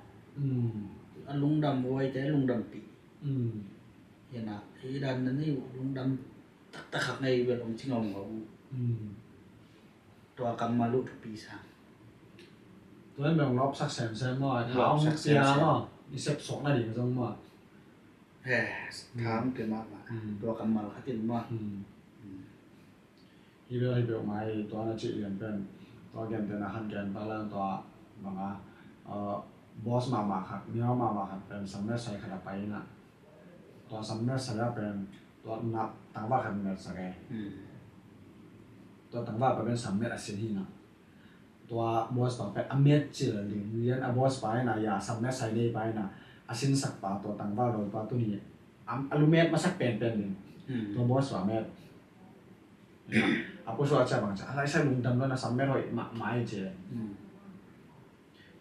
[SPEAKER 1] lung dam boy te lung dam pi ya na i dan ni lung dam tak tak khak ngai be long chingom ngau to akan malu pi sa
[SPEAKER 2] ตัวนั้นแบบรอบสักแสนมั้งถามเสียมั้งนี่เซฟสองนาทีก็ต้องมั้ง
[SPEAKER 1] ถามเป็นมากมาตัว akan mal khatin ma
[SPEAKER 2] ที่เบลมาตัวนั้นจีเรียนเป็นตัวเกมเป็นอาหารเกมบางเรื่องตัวบางบอสมาครับเนื้อมาครับเป็นสำเร็จใส่ขนาดไปนะตัวสำเร็จใส่เป็นตัวนับตั้งว่าขันเม็ดสักแกตัวตั้งว่าเป็นสำเร็จอาเซียนนะตัวบอสเป็นอเมริกาลิงเรียนบอสไปนะอย่าสำเร็จใส่ได้ไปนะอาเซียนสักป่าตัวตั้งว่าเราป่าตัวนี้อลูเมตมาสักเป็นตัวบอสว่าเมตaku suka aja bang, saya belum dalam na sampai hoi mai je.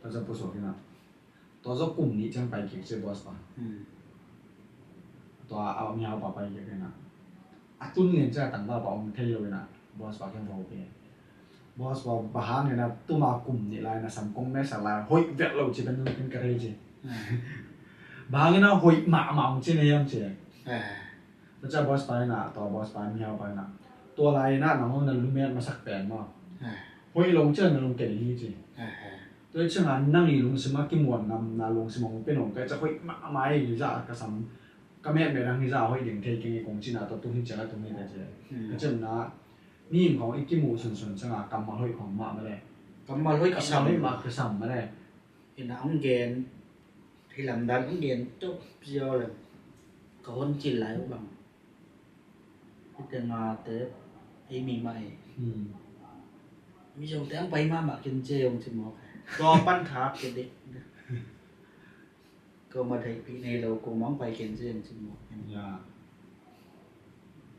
[SPEAKER 2] Tapi aku suka kena. Tuh so kum ni jangan pergi ke bos pa. Tuh awak ni awak apa pergi kena. Atun ni je tangga pa om thei lo kena. Bos pa kan bau pe. Bos pa bahan ni na tu ma kum ni lai na sam kong me sa lai hoi vet lo je kan kare je. Bahan ni na hoi ma je ni yang je. Tapi bos pa na, tuh bos pa ni awak pa na. ตัวลายหน้าหนังมันลูเมียมาสักแปลงมั้งพออีลงเชื่อมันลงเกลี่ยจริงตัวเชื่องานนั่งอีลงสมากิมวนนำนาลงสมองเป็นหงก็จะค่อยมาไม่หรือจะกระสัมก็แม่เป็นทางที่จะค่อยดึงเทกิงกงจีน่าตัวตุ้งที่เจอตรงนี้ได้เจอก็จะนะนี่ของอีกิมูส่วนๆจังอ่ะกำมาห้อยของมาไม่ได้กำมาห้อยกับซ้ำมาคือซ้ำไม่ได้
[SPEAKER 1] อีน่าองเกนที่ลำดันองเกนจบเพียวเลยก็คนจีนหลายบ้างที่เต็มมาเตะไอ้มีใหม่มีช่วงแต่งไปมากินเจลสิหมอก็ปั้นขาเป็นเด็กก็มาไทยปีในเรากูมองไปกินเจลสิหมอ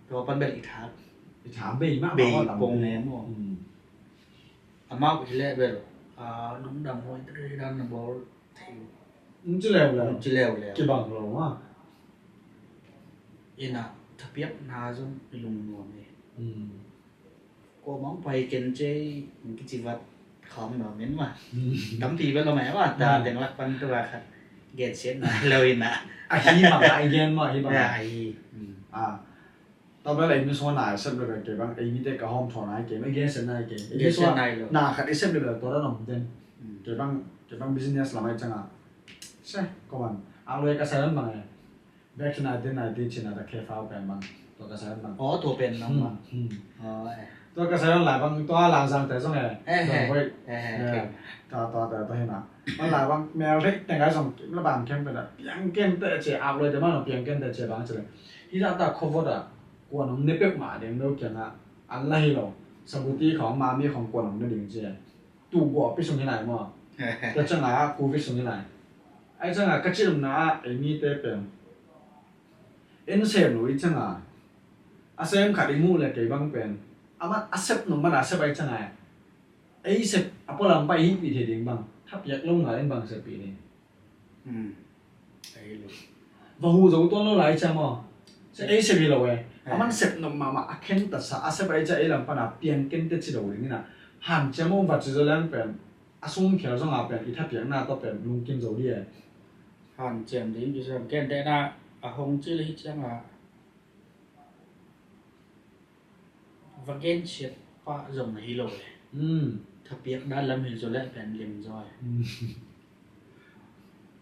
[SPEAKER 1] ก็ปั้นเป็นอิฐา
[SPEAKER 2] เบย์มาก
[SPEAKER 1] เบย์ปงแหนมอ่ะอามาไปเล่เบลน้องดำมวยตรีดันบอลที
[SPEAKER 2] มึงจะเร็วเลยกี่บังหรอวะ
[SPEAKER 1] เอ็น่ะถ้าเปียบนาจนไปลงนวมเลยก็มองไปกินเจมันกิจวัตรของหน่อเม้นว่าดำทีเป็นเราแม้ว่าแต่เด็กรักปันตัวครับเกตเช็ดนะเลยนะ
[SPEAKER 2] ไอ้ยี่บังไอ้เย็นมั้งไอ้บังต่อไปเลยมีส่วนไหนเสร็จเลยเก็บบ้างไอ้มีแต่กระห้องถอนไอ้เก็บไม่เกสเนไอ้เก็บไอ้ส่วนหน้าขัดไอ้เสร็จเลยตัวละหน่อมเด่นเก็บบ้าง business ละไม่จังอ่ะใช่ก็มันเอาเลยกระแสนั้นบ้างไงแบกชนะเด่นไหนดีชนะแต่แค่ฟ้าเป็นบ้างตัวกระแสนั้นบ้าง
[SPEAKER 1] ตัวเป็นน้องบ้าง
[SPEAKER 2] ตัวกระแสนั้นหลายบางตัวหลังสั่งแต่ส่งไงตัวไว้ตัวเห็นไหมมันหลายบางแมวเล็กแต่งกายส่งระบางเข้มเป็นอ่ะยังเก่งแต่เจ๋อเอาเลยแต่มันเพียงเก่งแต่เจ๋อบางเจ๋อที่เราตัด cover อ่ะกวนของเนปเปกหมาเดี๋ยวเราเกี่ยงอ่ะอะไรหรอสมุติของมามีของกวนของเนื้อดิ่งเจ๋อตัวกว่าไปส่งที่ไหนมั้งแต่จังหวะกูไปส่งที่ไหนไอ้จังหวะก็ชื่อมันไอ้มีเตเป็นเอ็นเซมหรือจังหวะอาเซมขาดอีมูเลยเกี่ยบางเป็นอามันอาเซปหนุ่มมันอาเซปไอ้จังหวะไอ้เซปอ่ะพอเราไปหิ้งปีเทียงบางถ้าอยากลงหาเล่นบางเซปปีนี้
[SPEAKER 1] ไอ้ลูก
[SPEAKER 2] ว่าหูจงตัวเราหลายจังมั้งไอ้เซปปีเราเว้ยอามันเซปหนุ่มมาอาเคนตัดสาอาเซปไอ้จะไอ้ลำปนาเปลี่ยนเก่งเด็ดสิเราอย่างนี้นะหันจะมองว่าจะเล่นเป็น asung khel zong a pen itha piang na to pen lung kim zo dia
[SPEAKER 1] hàn chèm đến cái xem cái đấy là hồng chứ lấy chẳng là và cái chuyện qua dòng này rồi thập biệt đã lâm hình rồi lại bèn liền rồi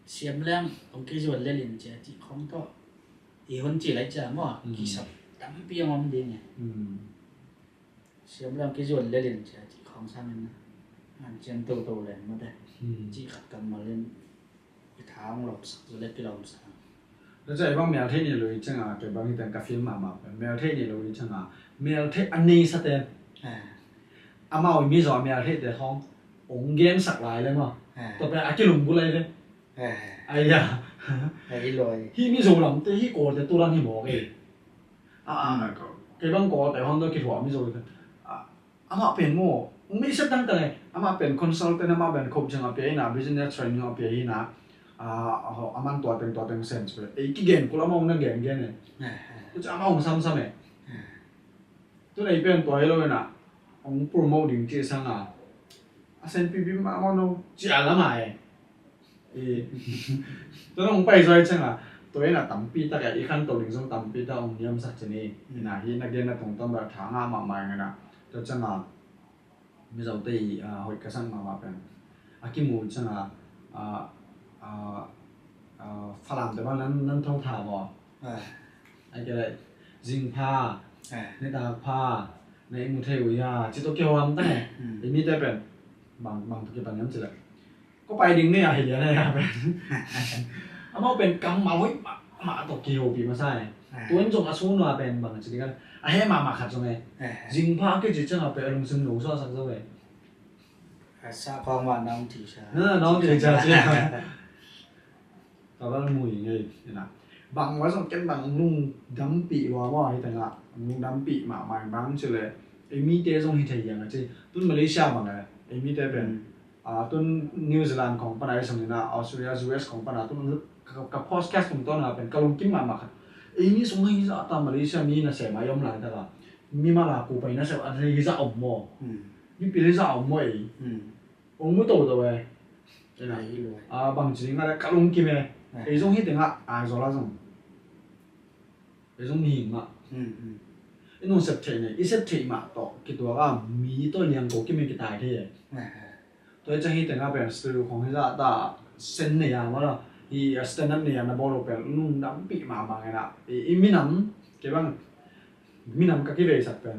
[SPEAKER 1] xem lem ông cái ruột lên liền trẻ chị không to thì hơn chỉ lấy trả mà kỳ sập tắm bia mong đi nhỉ xem lem cái ruột lên liền trẻ chị không sang nên hàn chèm tô tô lên mà đây chị khát cầm mà lên cái tháo lọc rồi lấy cái lòng sang
[SPEAKER 2] แล้วจะไอ้บ้างแมวเทนี่เลยจังอ่ะเก็บบางทีแต่กาแฟมาแมวเทนี่เลยจังอ่ะแมวเทอันนี้สเตนอามาอีมีสอนแมวเทแต่ห้ององเกมสักหลายเลยมั้งต่อไปอากิลุงกูเลยเลยไอ้ยา
[SPEAKER 1] ไอ้ลอย
[SPEAKER 2] ที่มีสูงหลังแต่ที่โกแต่ตัวนั้นที่บอกเองเก็บบางโกแต่ห้องต้องคิดหัวมีสูงเลยอามาเป็นโม่ไม่ใช่ตั้งแต่เลยอามาเป็นคอนซัลท์อามาเป็นโค้ชจังอ่ะเป็นนะ business training อ่ะเป็นนะaman tua teng sense pe ki gen kula mong na gen ne tu cha mong sam sam e tu nei pen to hello na ong promoting che sang a sen pi pi ma mo no cha la ma e tu ong pai zoi chang to na tam pi ta ga i khan to ling song tam pi ta ong yam sak cheni na hi na gen na tong tom ba tha nga ma mai na to chang mi zau te hoi ka sang ma pen aki mu changฝรั่งแต่ว่านั้นท่องถามบ่ไอ้เจ้าจิงพาในตาพาในมุเทวิยาจิตโตเกียวอันแต่ไอ้มีแต่เป็นบางทุกปัญญาจิละก็ไปดิ่งเนี่ยเห็นยังไงครับเอามาเป็นกำมาไว้มาโตเกียวปีมาใส่ตัวนี้จงอาชูนัวเป็นบางจิตกันไอ้มาขัดจงไงจิงพาก็จะจังเอาไปอารมณ์สนุกซ้อสักเท่าไหร่
[SPEAKER 1] ซาความว่าน้องถือชา
[SPEAKER 2] น้องถือชาใช่ตอนนั้นมวยไงนะบางวันสองแกนบางนุ่งดำปีว่าให้แต่ละนุ่งดำปีมาใหม่บางเฉลยไอ้มีเตะส่งให้ไทยยังไงจีตุนมาเลเซียบางไงไอ้มีเตะเป็นตุนนิวซีแลนด์ของปนายสมัยนั้นออสเตรเลีย US ของปนายตุนกับพอดแคสต์ของต้นเป็นกะลุงกิมมาครับไอ้นี่ส่งให้จะตามมาเลเซียมีนะเสียมายอมหลายแต่ละมีมาลากูไปนะเสียอะไรจะอมโม่มีปีจะอมโม่องมุโตตัวเว้ยบางทีงั้นกะลุงกิมไอ้ส่งให้ถึงไอ้โซล่าส่งไอ้ส่งมีมาไอ้นู่นเสพติดเนี่ยไอ้เสพติดมาต่อคิดว่ามีตัวเลี้ยงกูกินไม่กี่ตายที่ตัวจะให้ถึงเป็นสตูของที่จะได้เส้นเนี่ยว่าเราอีสแตนด์อัพเนี่ยนะบอกเราเป็นนุ่งดำปีมาไงนะไอ้มีน้ำเกี่ยวกับมีน้ำก็คิดเลยสักเป็น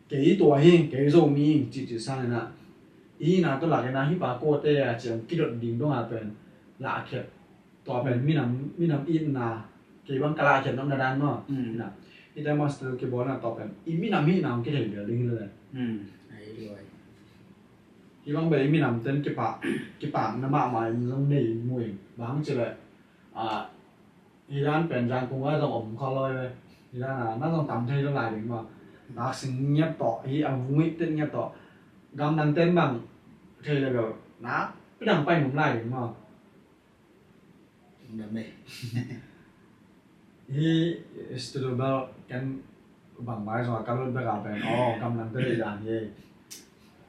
[SPEAKER 2] เกี่ยวตัวเองเกี่ยวกับมีจิตสร้างนะอีน่ะตัวหลักนะที่ปากโคตรเนี่ยจะคิดว่าดิ่งต้องเป็นหลักเขตต่อเป็นมีน้ำอินนะเกี่ยวกับกะลาเขตน้ำดานเนาะนะที่ได้มาสตูดิโอบอกนะต่อเป็นอีมีน้ำก็เห็นเดือดลิงเลย
[SPEAKER 1] ไอ้รวย
[SPEAKER 2] ที่บางใบมีน้ำเต้นกี่ปากน้ำมาใหม่ต้องในมวยบางจุดเลยที่ร้านเป็นจานกุ้งว่าต้องอมคอลอยเลยที่ร้านน่าต้องทำให้ละลายถึงว่านักสิ่งเงียบต่อที่เอาวิ่งเต้นเงียบต่อกำลังเต้นบางเทเลยแบบนักไม่ดังไปหนุ่มไล่ถึงว่า
[SPEAKER 1] เดี๋ยวไม่
[SPEAKER 2] ที่สตูดิโอกันบางไม้สมัยการรุ่นไปกับเป็นกำลังเต้นอย่างนี้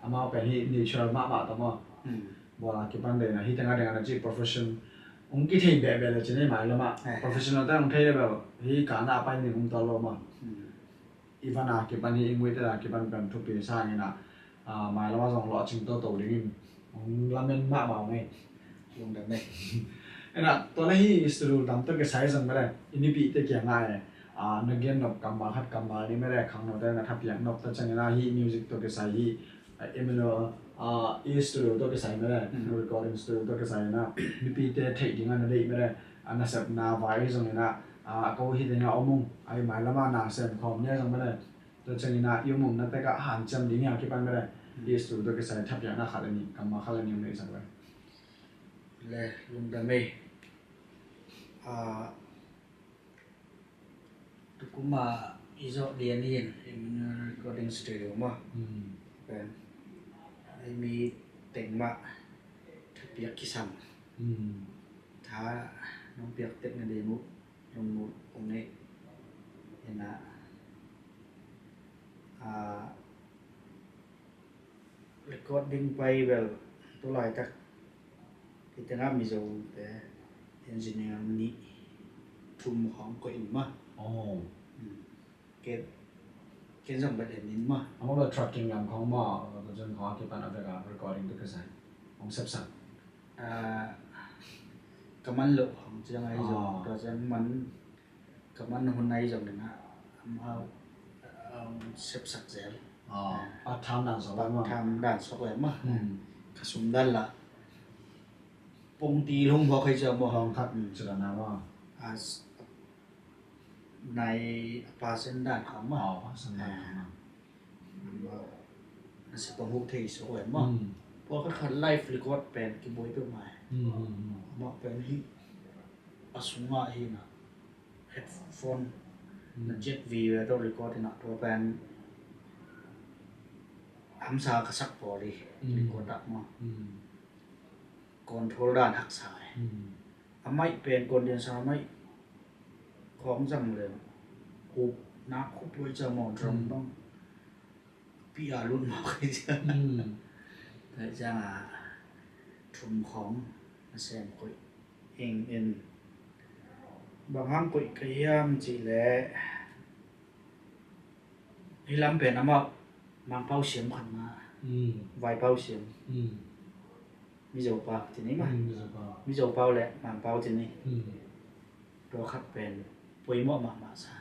[SPEAKER 2] อามาเป็นที่นิชาร์มากต่อมาบอกว่าคิดว่าเดี๋ยวนะที่ทำงานในจีprofession องค์กิจที่แบบเลยจะได้หมายแล้วมา professional แต่องค์ที่แบบที่การอาไปหนึ่งองค์ตลอดมาอีฟันอาคิดว่าที่อิงเวทอาคิดว่าเป็นทุกปีสร้างนี่นะหมายแล้วว่าสองหลอดจิงโตโตลิงองค์ละเมนมากมาไง
[SPEAKER 1] ลงเดี๋ยวไม่
[SPEAKER 2] ไอ้น่ะตอนนี้สตูดิโอทำตั้งแต่ใช้สังไม่ได้อินดี้ปีเตะเกี่ยงง่ายนักเรียนนกกำมาหัดกำมานี่ไม่ได้ครั้งเราได้นะทับอย่างนกแต่จังนะฮีมิวสิกตัวเกษายฮีเอเมโลสตูดิโอตัวเกษายไม่ได้recording studio ตัวเกษายนะมีปีเตะเทคยังไงนั่นได้ไม่ได้น่าเสพน่าไวซ์ตรงนี้นะเขาฮิตเนี่ยเอามุ่งไอ้หมายแล้วมาน่าเสพคอมเนี่ยสังไม่ได้แต่จังนะยุ่งมุ่งนั่นแต่ก็หันจำดิ้งอย่างที่ปันไม่ได้สตูดิโอตัวเกษายทับอย่างน่าขาดนี่กำมาขาดนี่ไม่ได้สักเลย
[SPEAKER 1] เลยลงเดี๋ยวไม่ทุกคนมาอีโซเดียนนี่เอ็มก็เด้งสตูดิโอมาเป็นไอ้มีเต็งมาถ้าเปียกกิซัมถ้าน้องเปียกเต็งในเดมุลงมุองนี้เห็นนะrecording ไปแบบ tôi lại chắc thì tiếng Anh mình giàu để engineer ni chùm hỏng có im mà cái dòng bật đèn nín mà
[SPEAKER 2] ông có tracking làm không mà tôi chân khó cái bạn về cả recording được cái gì ông xếp sẵn
[SPEAKER 1] cái mắn lộ hỏng chưa ngay rồi rồi chân mắn cái mắn hôm nay dòng đừng xếp sạch dễ
[SPEAKER 2] tham đàn số lắm mà
[SPEAKER 1] tham đàn sọc lắm mà cái súng đàn là bông tì không có khai chờ một
[SPEAKER 2] không khác sự là nào mà
[SPEAKER 1] này ba sen đàn không mà
[SPEAKER 2] sẵn đàn
[SPEAKER 1] nó sẽ bông hút thì số lắm màเพราะเขาไลฟ์รีคอร์ดเป็นกี่บอยเป็นมามาเป็นที่อาสุงะที่น่ะเฮดโฟนนั่นเจ็ดวีเวอร์รีคอร์ดที่น่ะตัวเป็นอัมซากระสักพอดีรีคอร์ดดักมาคอนโทรลด้านหักสายไม่เป็นคนเดียนสายไม่ของจังเลยคุบนักคุบไว้จะมองตรงต้องพี่อารุ่นมาใครจะthế ra là trùng khóm xem quỷ hình in bằng hang quỷ cái chỉ lẽ đi làm bền lắm ạ mang bao xiêm khẩn mà vài bao xiêm mi dầu bao thì này mà mi dầu bao lẽ mang bao thì này đồ khát bền quỷ mọ mà sao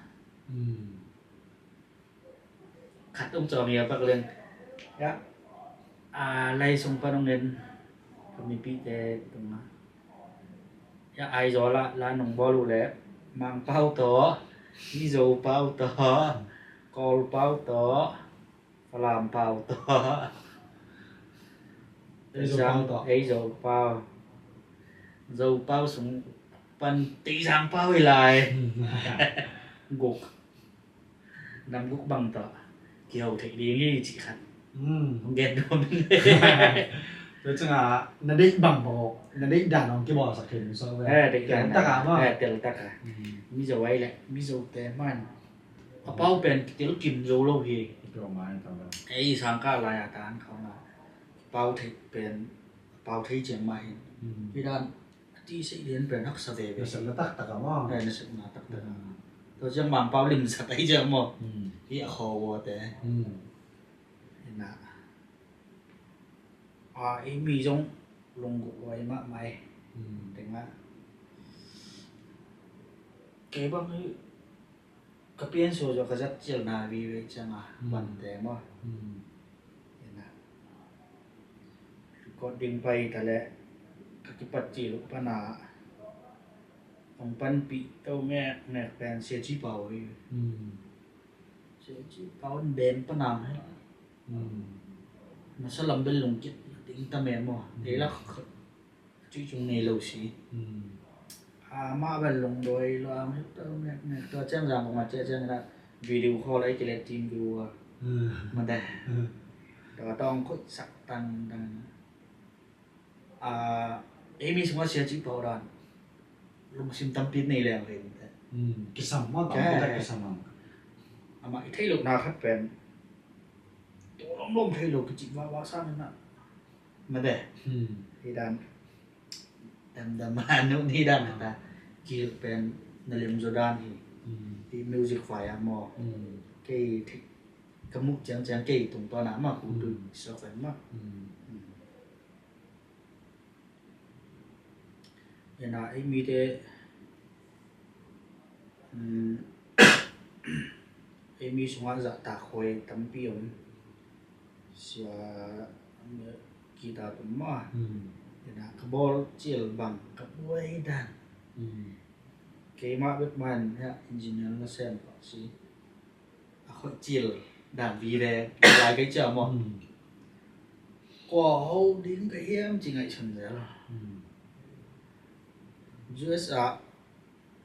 [SPEAKER 1] khát ông trò nghề bạc lên ya lai sung pa nung nen pamipite tunga ya ai zo la nung bolu le mang pau to mi zo pau to kol pau to falam pau to ei zo pau sung pan ti sang pau lại gục nằm gục bằng to kiểu thấy đi như chỉ khăn không ghét luôn
[SPEAKER 2] tôi chừng là nó định bằng bộ nó định đàn ông cái bò sạc hình so với
[SPEAKER 1] định đàn
[SPEAKER 2] tất cả mà
[SPEAKER 1] tiền tất cả mi dầu ấy lại mi dầu té man ở bao bên tiếng kim dầu lâu thì ấy sang cả lại tán không là bao thịt bên bao thịt trên mày vì đàn đi sẽ đến bên hắc sa về
[SPEAKER 2] nó sẽ nó tắc tất cả mà
[SPEAKER 1] đây nó sẽ là tắc tất cả tôi chẳng mang bao lim sạch ấy chưa mà cái khổ thế nè ấy mi giống lùng gục vậy mà mày tiếng á cái bác ấy cái biến số cho cái rất chiều nào vì vậy chẳng à vấn đề mà nè có đinh bay ta lẽ cái bắt chỉ lúc pan à ông pan bị tao nghe nghe fan xe chỉ bảo ấy xe chỉ bảo đèn pan nào hết nó sẽ làm bên lồng chết tính ta mẹ mà đấy là chứ chúng này lâu xí mà bên lồng đôi là hết tao nè tao xem rằng mà chơi là video call lấy cái là team view mà đây đó tao có sạc tăng ấy mình semua sẽ chỉ bảo đàn lồng sim tâm tin này là về
[SPEAKER 2] cái sầm mà cái sầm
[SPEAKER 1] mà thấy lúc nào khách quen lông thấy lúc cái chị vào sang nên mà để thì đàn mà nếu đi đàn ta kia bên nằm Jordan thì music phải mà cái mục chẳng cái tung to nắm mà cũng được sao phải mà hiện tại ấy mi thế ấy mi xuống ăn dạ tạ khôi tắm pion xia kita rumah na kabol chill bang kabuay dan kay mabit man ya engineer na sen pa si ako chill dan vire lại cái chờ mà qua hậu đến cái em chỉ ngày chừng đấy là dưới xã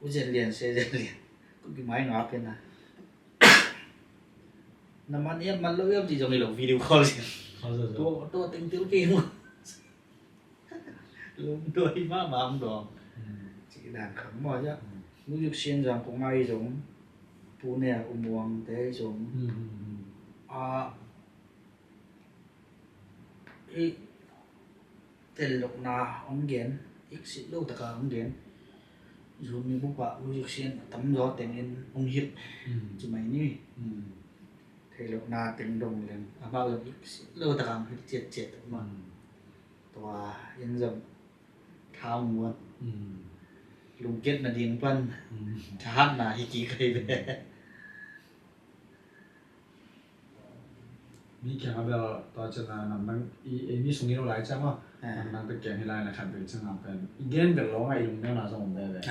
[SPEAKER 1] u dền liền xe dền liền có cái máy ngáp bên này nằm ăn em lâu em chỉ dùng cái video call gì tôi tính tiêu kia mà luôn đôi má mà không được chỉ đàn khẩn mà chứ nếu được xuyên rằng cũng ngay giống phụ nè umuang thế giống tel lok na ong gen exit lo taka ong gen zo mi bu ba lu xiên tắm gió tên in ong hip chỉ mày ni tel lok na tên dong lên bao giờ exit lo taka hip chết chết màตัวยังจะเท้าม้วนลุงเก็ตนาดิงปั้นชาร์จนาฮิกิเคยไป
[SPEAKER 2] มีแข่งอะไรต่อจากนั้นมันมีส่งเงินเราหลายจังวะมันตะแกงให้ไล่นะครับเป็นจังหวะเป็นอีกเกมเป็นร้องไอ้ลุงเนี่ยน่าสงสารเลย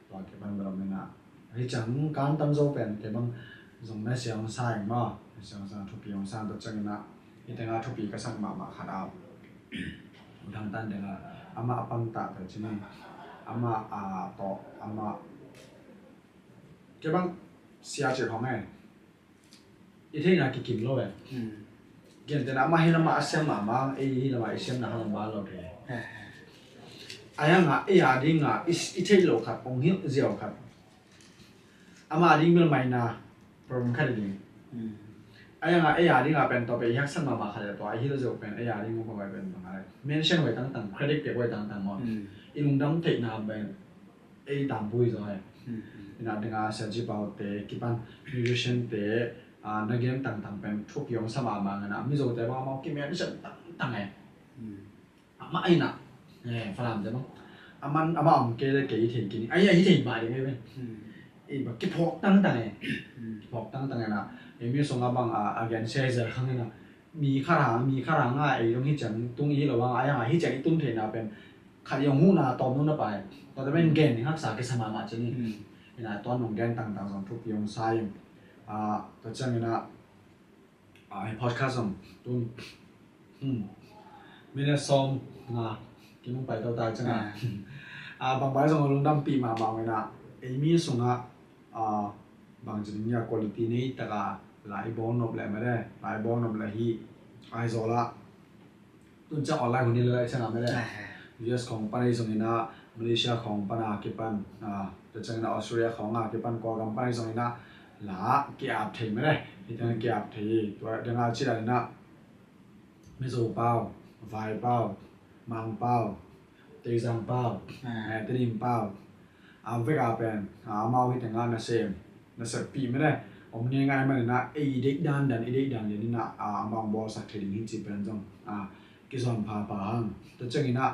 [SPEAKER 2] ต่อเก็บมันแบบนี้นะไอ้จังการตั้งโซ่เป็นเก็บมันส่งแม่เสียงสายมั้งเสียงสายทุบปีของสายตัวจังนะอีแต่งานทุบปีก็สั่งมาขาดเอาทางด้านเดียวกันอามาปันตาแต่ที่นี่อามาต่ออามาเก็บมันเสียใจของแม่อีเท่านั้นกินโลเลยเกี่ยแต่ละมาให้ละมาเสียมามาไอ้ละมาเสียนะฮะละมาเราเลยไอ้ยังอ่ะไอ้ยาดิ้งอ่ะอีเท่าโลครับองค์หิ้วเจียวครับอามาดิ้งเป็นไม่นาโปรแกรมแค่ดิ้งไอ้ยังอ่ะไอ้ยาดิ้งอ่ะเป็นต่อไปยักษ์สันมาขนาดตัวไอ้หิ้วเจียวเป็นไอ้ยาดิ้งมันก็ไปเป็นต่างอะไรเมนชั่นไว้ต่างๆเครดิตเก็บไว้ต่างๆมั้งอีลุงดำเทคนาเป็นไอ้ตามบุยจ้ะไอ้นั่นดึงอ่ะเสียจีบเอาเตะกี่ปันมิวสิชันเตะนักเรียนต่างๆเป็นทุกยงสมาบางนะมิโซแต่ว่ามากินเมียนี่ฉันต่างไงมาไอ้น่ะฝรั่งจะมั้งมันมาอมเกลือเกยถิ่นกินไอ้ยี่ถิ่นมาดิไม่เป็นไอ้แบบกิพอกตั้งไงพอกตั้งไงนะไอ้มีส่งมาบางแกนเซอร์ข้างนี้นะมีข้ารางอ่ะไอ้ตรงที่จังตรงนี้หรือว่าไอ้ยังไงที่จังตุ้นเทน่ะเป็นขัดยงหูน่ะตอมนู้นไปตอนจะเป็นแกนที่รักษาเกสมามาจนี่นะตอนของแกนต่างๆสองทุกยงไซตัวจังนะไอ้พอดแคสต์ตุ้นมีเนื้อซอมนะกินลงไปตัวตาจังบางใบส่งลงดำปีมาบางเวลาไอ้มีส่งบางจุดเนี่ยคุณภาพนี้แต่ก็หลายบอลนบเลยไม่ได้หลายบอลนบเลยที่ไอ้โซล่าตุ้นจะออนไลน์คนนี้เลยใช่ไหมไม่ได้ US ของปานีส่งนะมาเลเซียของปานาเก็บปันตัวจังนะออสเตรเลียของเก็บปันกอกัมปานีส่งนะหลาเกียบถี่ไม่ได้ที่ทางเกียบถี่ตัวเรื่องอาชีพอะไรนะมิโซเป้าไฟเป้ามังเป้าเตจังเป้าเตนิมเป้าเวกาเป็นมาวิธีงานนั่นเองนั่นสิปีไม่ได้ผมเนี่ยง่ายมากเลยนะไอเด็กดันเดี๋ยวนี้นะบางบอสักทีนี้จีเป็นจังกิจวัตรพาปางแต่จังนี้นะ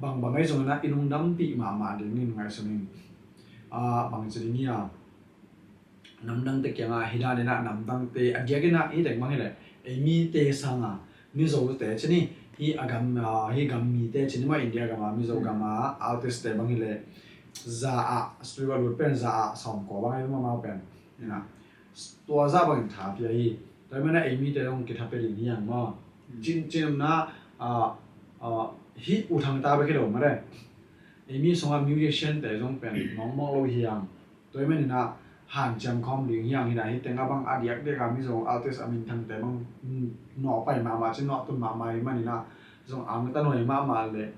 [SPEAKER 2] บางไอ้ส่วนนะอินุดัมปีมาเดี๋ยวนี้ไงส่วนนี้บางจุดนี้น้ำดังเตะเกี่ยงฮิดานี่นะน้ำดังเตะอันเดียกันนะอีเด็กมั้งเลยไอ้มีเตะสังมิโซเตะชนี่ฮีอากามฮีกามมีเตะชนี่มาอินเดียกามามิโซกามาอัลติสเตะบางทีเลยซาสตรีวัลเป็นซาสองกอบางทีมาเป็นนี่นะตัวซาบางทีถาพี่แต่ไม่ได้ไอ้มีเตะต้องกินทับไปถึงที่อย่างมั้งจริงนะฮีอุทังตาไปแค่เดียวไม่ได้ไอ้มีส่งมามิวสิชันแต่ต้องเป็นน้องมองเราเฮียงตัวไม่นี่นะห่างจำคอมหรืออย่างที่ไหนแต่งบางอาเดียกเด็กมีส่งอัลติสอามินทังแต่บางหน่อไปมาเช่นหน่อต้นมามันนี่นะส่งอ่างตั้งหน่อยมาเลย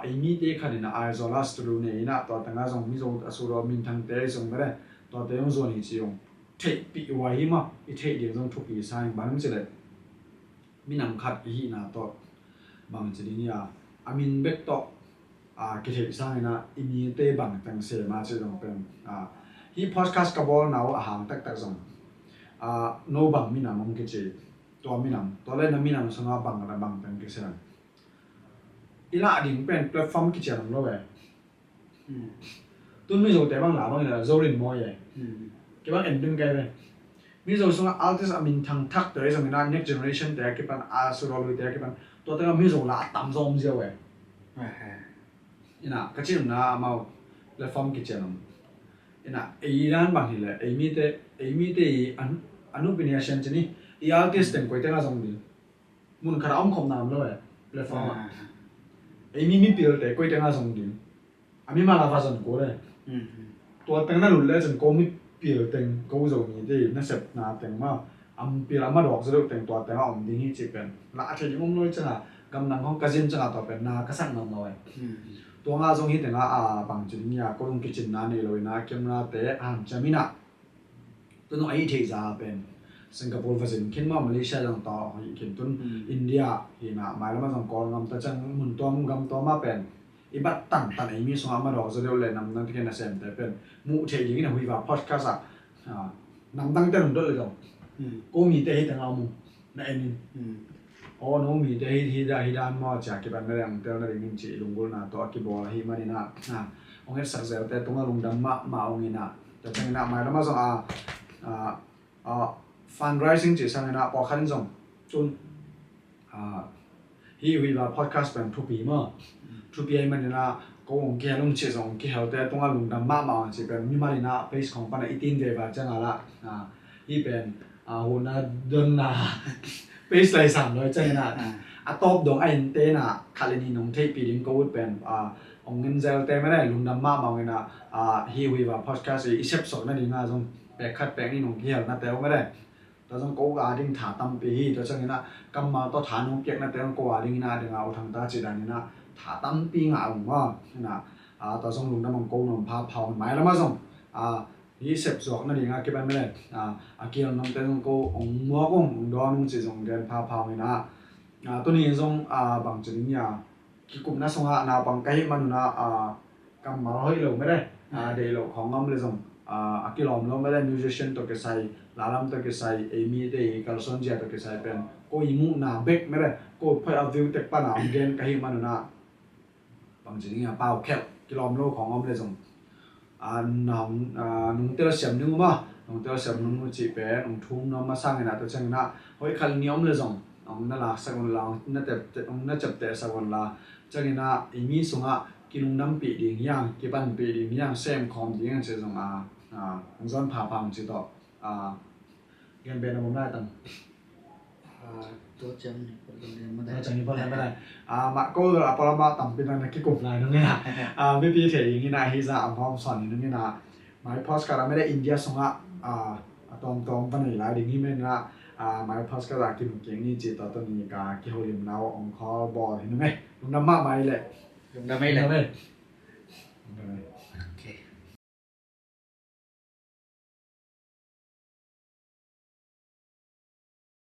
[SPEAKER 2] ไอ้มีเด็กคนนี้นะไอโซลาสตูดิโอเนี่ยนะตัวแต่งส่งมีส่งสุรามินทังแต่ส่งไม่ได้ตัวแต่ยังส่วนนี้สิงเทปีไว้มาอีเทเดียวส่งทุกปีสร้างบ้านมันจะเลยมีนำคัดอีนะตัวบางจุดนี้อามินเบกตัวกิจสร้างนะอีมีเตบังตั้งเสียมาจะต้องเป็นฮีพอดแคสต์กับบอลน่าอาหารตักส่งโนบังมีนามมันกิจตัวมีนามตัวเล่นมีนามสงบังอะไรบังเป็นกิจสันอีล่าดิ่งเป็นแพลตฟอร์มกิจการเราเว้ยตุนมีโจทย์แต่บางหลาบางเนี่ยโจลินมอยเลยเก็บว่าเอ็นดึงไกลไปมีโจทย์ส่งอัลติสอามินทางทักตัวไอ้ส่งนะ next generation แต่เก็บเป็นสุรลุยแต่เก็บเป็นตัวแต่ก็มีโจทย์ละต่ำซอมเสียเว้ยนี่นะก็จริงนะมาแพลตฟอร์มกิจการนะไอ้ร้านบางทีเลยไอ้มีแต่อนุปิเนียชันชนี่ไอ้อาร์ติสต์แต่งก๋วยเตี๋ยวส่งดีมุนคาราอมคอมน้ำเลยแพลตฟอร์มไอ้มีเปลี่ยนแต่ก๋วยเตี๋ยวส่งดีมีมาลาฟาสันกูเลยตัวแต่งนั่นหลุดเลยจนกูมีเปลี่ยนแต่งกูส่งนี่ที่นั่นเสร็จนาแต่งมาเปลี่ยนมาดอกสะดุดแต่งตัวแต่งเอาดีนี่จีเป็นละอาทิตย์มุ่งน้อยจังกำลังของกระซินจังต่อเป็นนากระสังน้ำเลยตัวงาทรงฮิตแต่งบางจุดนี้ก็ต้องคิดจินนานี่เลยนะแคมราเตะจะมีนะตัวน้องไอ้ที่จะเป็น สิงคโปร์ฝรั่งขึ้นมามาเลเซียจังต่อขึ้นตุนอินเดียหินะหมายแล้วมาส่งกองงำตะจังมุนตัวมุงกำตัวมาเป็นอีบัดตันไอ้มีส่งมาดอกจะเดียวเลยนำนั่นที่กันนะเซมแต่เป็นมูเทียยิงนะหุยว่าพอดแคสต์นำตั้งแต่รุ่นด้วยเลยจ้ะกูมีแต่ให้แต่เรามุนั่นเองอ๋อน้องมีแต่ให้ดานมาจากที่บ้านนั่นเองแต่นั่นเองจีลุงกูน่ะตัวกีบอลให้มาดีนะองเอ็ดสักเซลแต่ตรงนั้นลุงดำมาองเงินนะแต่จังนะหมายแล้วมาส่งfundraising จีสังนะพอขันส่งจนฮีวิลา podcast เป็นทุกปีมั้งทุกปีมันนะก็องค์เกี่ยวลงเชื่อส่งเกี่ยวแต่ตรงนั้นลุงดำมาจีเป็นมิมาลีนะ base ของปันอีตินเดย์ว่าจังอะไรฮีเป็นหัวหน้าเดินนะ base เลย300จังนะตบดงไอ้เต้น่ะคาเลนีน้องเทปีดิมก็วุฒิเป็นองเงินเซลเต้ไม่ได้ลุงดำมาเงินฮีวิลา podcast อีเชฟสอนนั่นเองนะจงแปลกคัดแปลงนี่น้องเกี่ยวนะแต่ว่าไม่ได้แต่จงกูดิ้งถาตั้มปีแต่จังนะกำมาต่อฐานน้องเปียกนะแต่จงกูดิ้งนะเดี๋ยวเอาทางตาจีดันนี่นะถาตั้มปีงาผมว่านะต่อจงลุงดำมังกูน้องพาเผาหมายแล้วมาจงยี่สิบสองนั่นเองเก็บไปไม่ได้เกี่ยวน้องแต่จงกูองมัวกงดอนงจีจงเดินพาเผานี่นะตัวนี้จงบางจุดนี้กิกุมน่าสงสารบางไก่มันนะกำมาเราให้เราไม่ได้เดี๋ยวเราของงำเลยจงกิลอมเราไม่ได้มิวสิชนตัวเกษย์ลาลัมตัวเกษย์เอมี่เดย์การสอนเจียตัวเกษย์เป็นก็ยิมุนาเบกไม่ได้ก็พยายามวิวเต็กปานาอมเกนไก่มันนะบางจุดนี้เปล่าแค่กิลอมเราของงำเลยจงนุ่งเตลเสียมนึงมั้งนุ่งเตลเสียมนึงจีเป็นนุ่งทุ่งน้ำมาสร้างนะตัวเช่นนะเฮ้ยคันนี้อมเลยจงนั่นละสักวันละนั่นจับแต่สักวันละจังนะอีมีส่งกินน้ำปีดิ่งย่างกิบันปีดิ่งย่างเซมคอมดิ่งเช่นส่งองซ้อนผ่าพังจีต่อเงินเป็นอะไรไม่ได้ตั้ง
[SPEAKER 1] ตัวจังนี่เป็นเรียนมาได้
[SPEAKER 2] จังนี้พอแล้วไม่ได้มาก็พอเรามาต่ำเป็นนักกีฬาตรงนี้นะไม่ปีเถียงนี่นะฮิซาพร้อมสอนนี่นะหมายพอสการไม่ได้อินเดียส่งตรงปันนี่หลายดิ่งนี่ไม่นะหมายพอสการกินเก่งนี่จีต่อตัวนี้กากิโฮลิมนาองคอบอลเห็นไหมลุงน้ำมากไหมเลย
[SPEAKER 1] ลุงดำไม่เลย